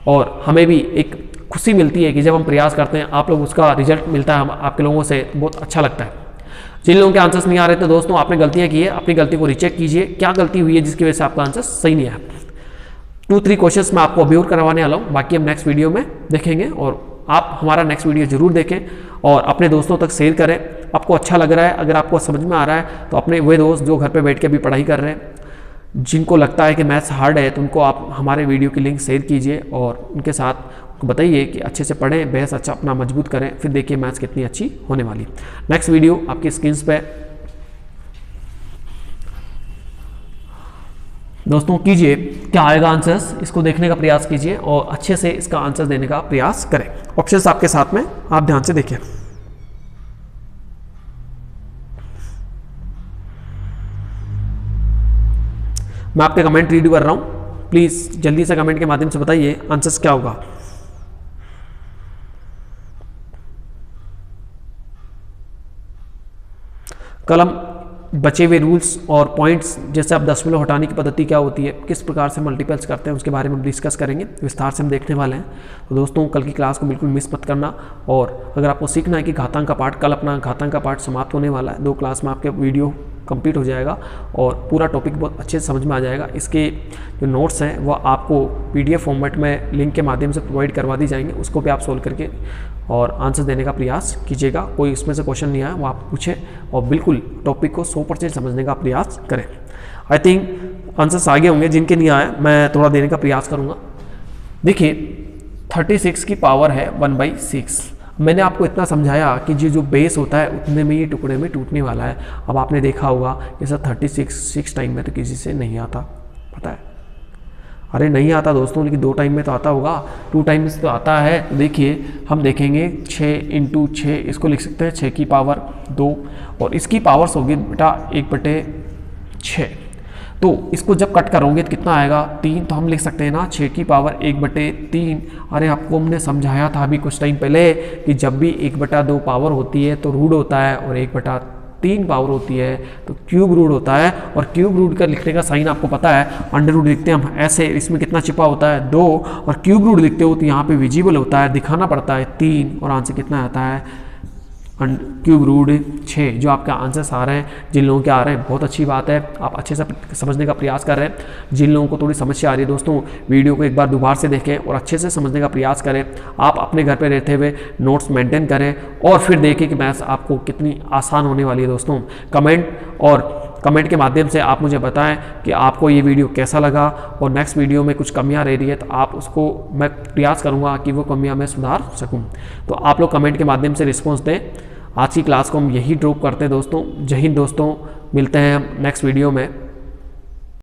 और हमें भी एक खुशी मिलती है कि जब हम प्रयास करते हैं आप लोग उसका रिजल्ट मिलता है हम आपके लोगों से, बहुत अच्छा लगता है। जिन लोगों के आंसर्स नहीं आ रहे थे दोस्तों, आपने गलतियां की है, अपनी गलती को रिचेक कीजिए, क्या गलती हुई है जिसकी वजह से आपका आंसर सही नहीं आया। 2-3 क्वेश्चंस मैं आपको अभी और करवाने वाला हूँ, बाकी हम नेक्स्ट वीडियो में देखेंगे। और आप हमारा नेक्स्ट वीडियो जरूर देखें और अपने दोस्तों तक शेयर करें। आपको अच्छा लग रहा है, अगर आपको समझ में आ रहा है तो अपने वे दोस्त जो घर पर बैठ के अभी पढ़ाई कर रहे हैं, जिनको लगता है कि मैथ्स हार्ड है, तो उनको आप हमारे वीडियो की लिंक शेयर कीजिए और उनके साथ को बताइए कि अच्छे से पढ़ें, बेस अच्छा अपना मजबूत करें, फिर देखिए मैथ्स कितनी अच्छी होने वाली। नेक्स्ट वीडियो आपकी स्क्रीन पे दोस्तों कीजिए, क्या आएगा आंसर्स, इसको देखने का प्रयास कीजिए और अच्छे से इसका आंसर देने का प्रयास करें। ऑप्शंस आपके साथ में, आप ध्यान से देखिए। मैं आपके कमेंट रीड कर रहा हूं, प्लीज जल्दी से कमेंट के माध्यम से बताइए आंसर्स क्या होगा। कलम बचे हुए रूल्स और पॉइंट्स, जैसे आप दशमलव हटाने की पद्धति क्या होती है, किस प्रकार से मल्टीपल्स करते हैं, उसके बारे में डिस्कस करेंगे, विस्तार से हम देखने वाले हैं। तो दोस्तों कल की क्लास को बिल्कुल मिस मत करना। और अगर आपको सीखना है कि घातांक का पार्ट, कल अपना घातांक का पार्ट समाप्त होने वाला है, 2 क्लास में आपके वीडियो कंप्लीट हो जाएगा और पूरा टॉपिक बहुत अच्छे से समझ में आ जाएगा। इसके जो नोट्स हैं वो आपको PDF फॉर्मेट में लिंक के माध्यम से प्रोवाइड करवा दी जाएंगे, उसको भी आप सोल्व करके और आंसर देने का प्रयास कीजिएगा। कोई इसमें से क्वेश्चन नहीं आया वो आप पूछें और बिल्कुल टॉपिक को 100% समझने का प्रयास करें। आई थिंक आंसर्स आगे होंगे, जिनके नहीं आए मैं थोड़ा देने का प्रयास करूँगा। देखिए 36 की पावर है 1/6। मैंने आपको इतना समझाया कि जो बेस होता है उतने में ये टुकड़े में टूटने वाला है। अब आपने देखा होगा ये सर 36 टाइम में तो किसी से नहीं आता, पता है? अरे नहीं आता दोस्तों, लेकिन 2 टाइम में तो आता होगा, 2 टाइम्स तो आता है। तो देखिए हम देखेंगे 6 × 6, इसको लिख सकते हैं 6 की पावर 2 और इसकी पावर्स होगी बेटा 1/6। तो इसको जब कट करोगे तो कितना आएगा 3, तो हम लिख सकते हैं ना 6 की पावर 1/3। अरे आपको हमने समझाया था अभी कुछ टाइम पहले कि जब भी 1/2 पावर होती है तो रूट होता है और 1/3 पावर होती है तो क्यूब रूट होता है। और क्यूब रूट का लिखने का साइन आपको पता है, अंडर रूट लिखते हैं हम ऐसे, इसमें कितना छिपा होता है 2, और क्यूब रूट लिखते हो तो यहाँ पे विजिबल होता है, दिखाना पड़ता है 3, और आंसर कितना आता है क्यूब रूट 6। जो आपका आंसर्स आ रहे हैं, जिन लोगों के आ रहे हैं बहुत अच्छी बात है, आप अच्छे से समझने का प्रयास कर रहे हैं। जिन लोगों को थोड़ी समस्या आ रही है दोस्तों, वीडियो को एक बार दोबारा से देखें और अच्छे से समझने का प्रयास करें। आप अपने घर पे रहते हुए नोट्स मेंटेन करें और फिर देखें कि मैथ्स आपको कितनी आसान होने वाली है दोस्तों। कमेंट के माध्यम से आप मुझे बताएं कि आपको ये वीडियो कैसा लगा और नेक्स्ट वीडियो में कुछ कमियां रह रही है तो आप उसको, मैं प्रयास करूंगा कि वो कमियां मैं सुधार सकूं। तो आप लोग कमेंट के माध्यम से रिस्पॉन्स दें। आज की क्लास को हम यही ड्रॉप करते हैं दोस्तों। जय हिंद दोस्तों, मिलते हैं हम नेक्स्ट वीडियो में।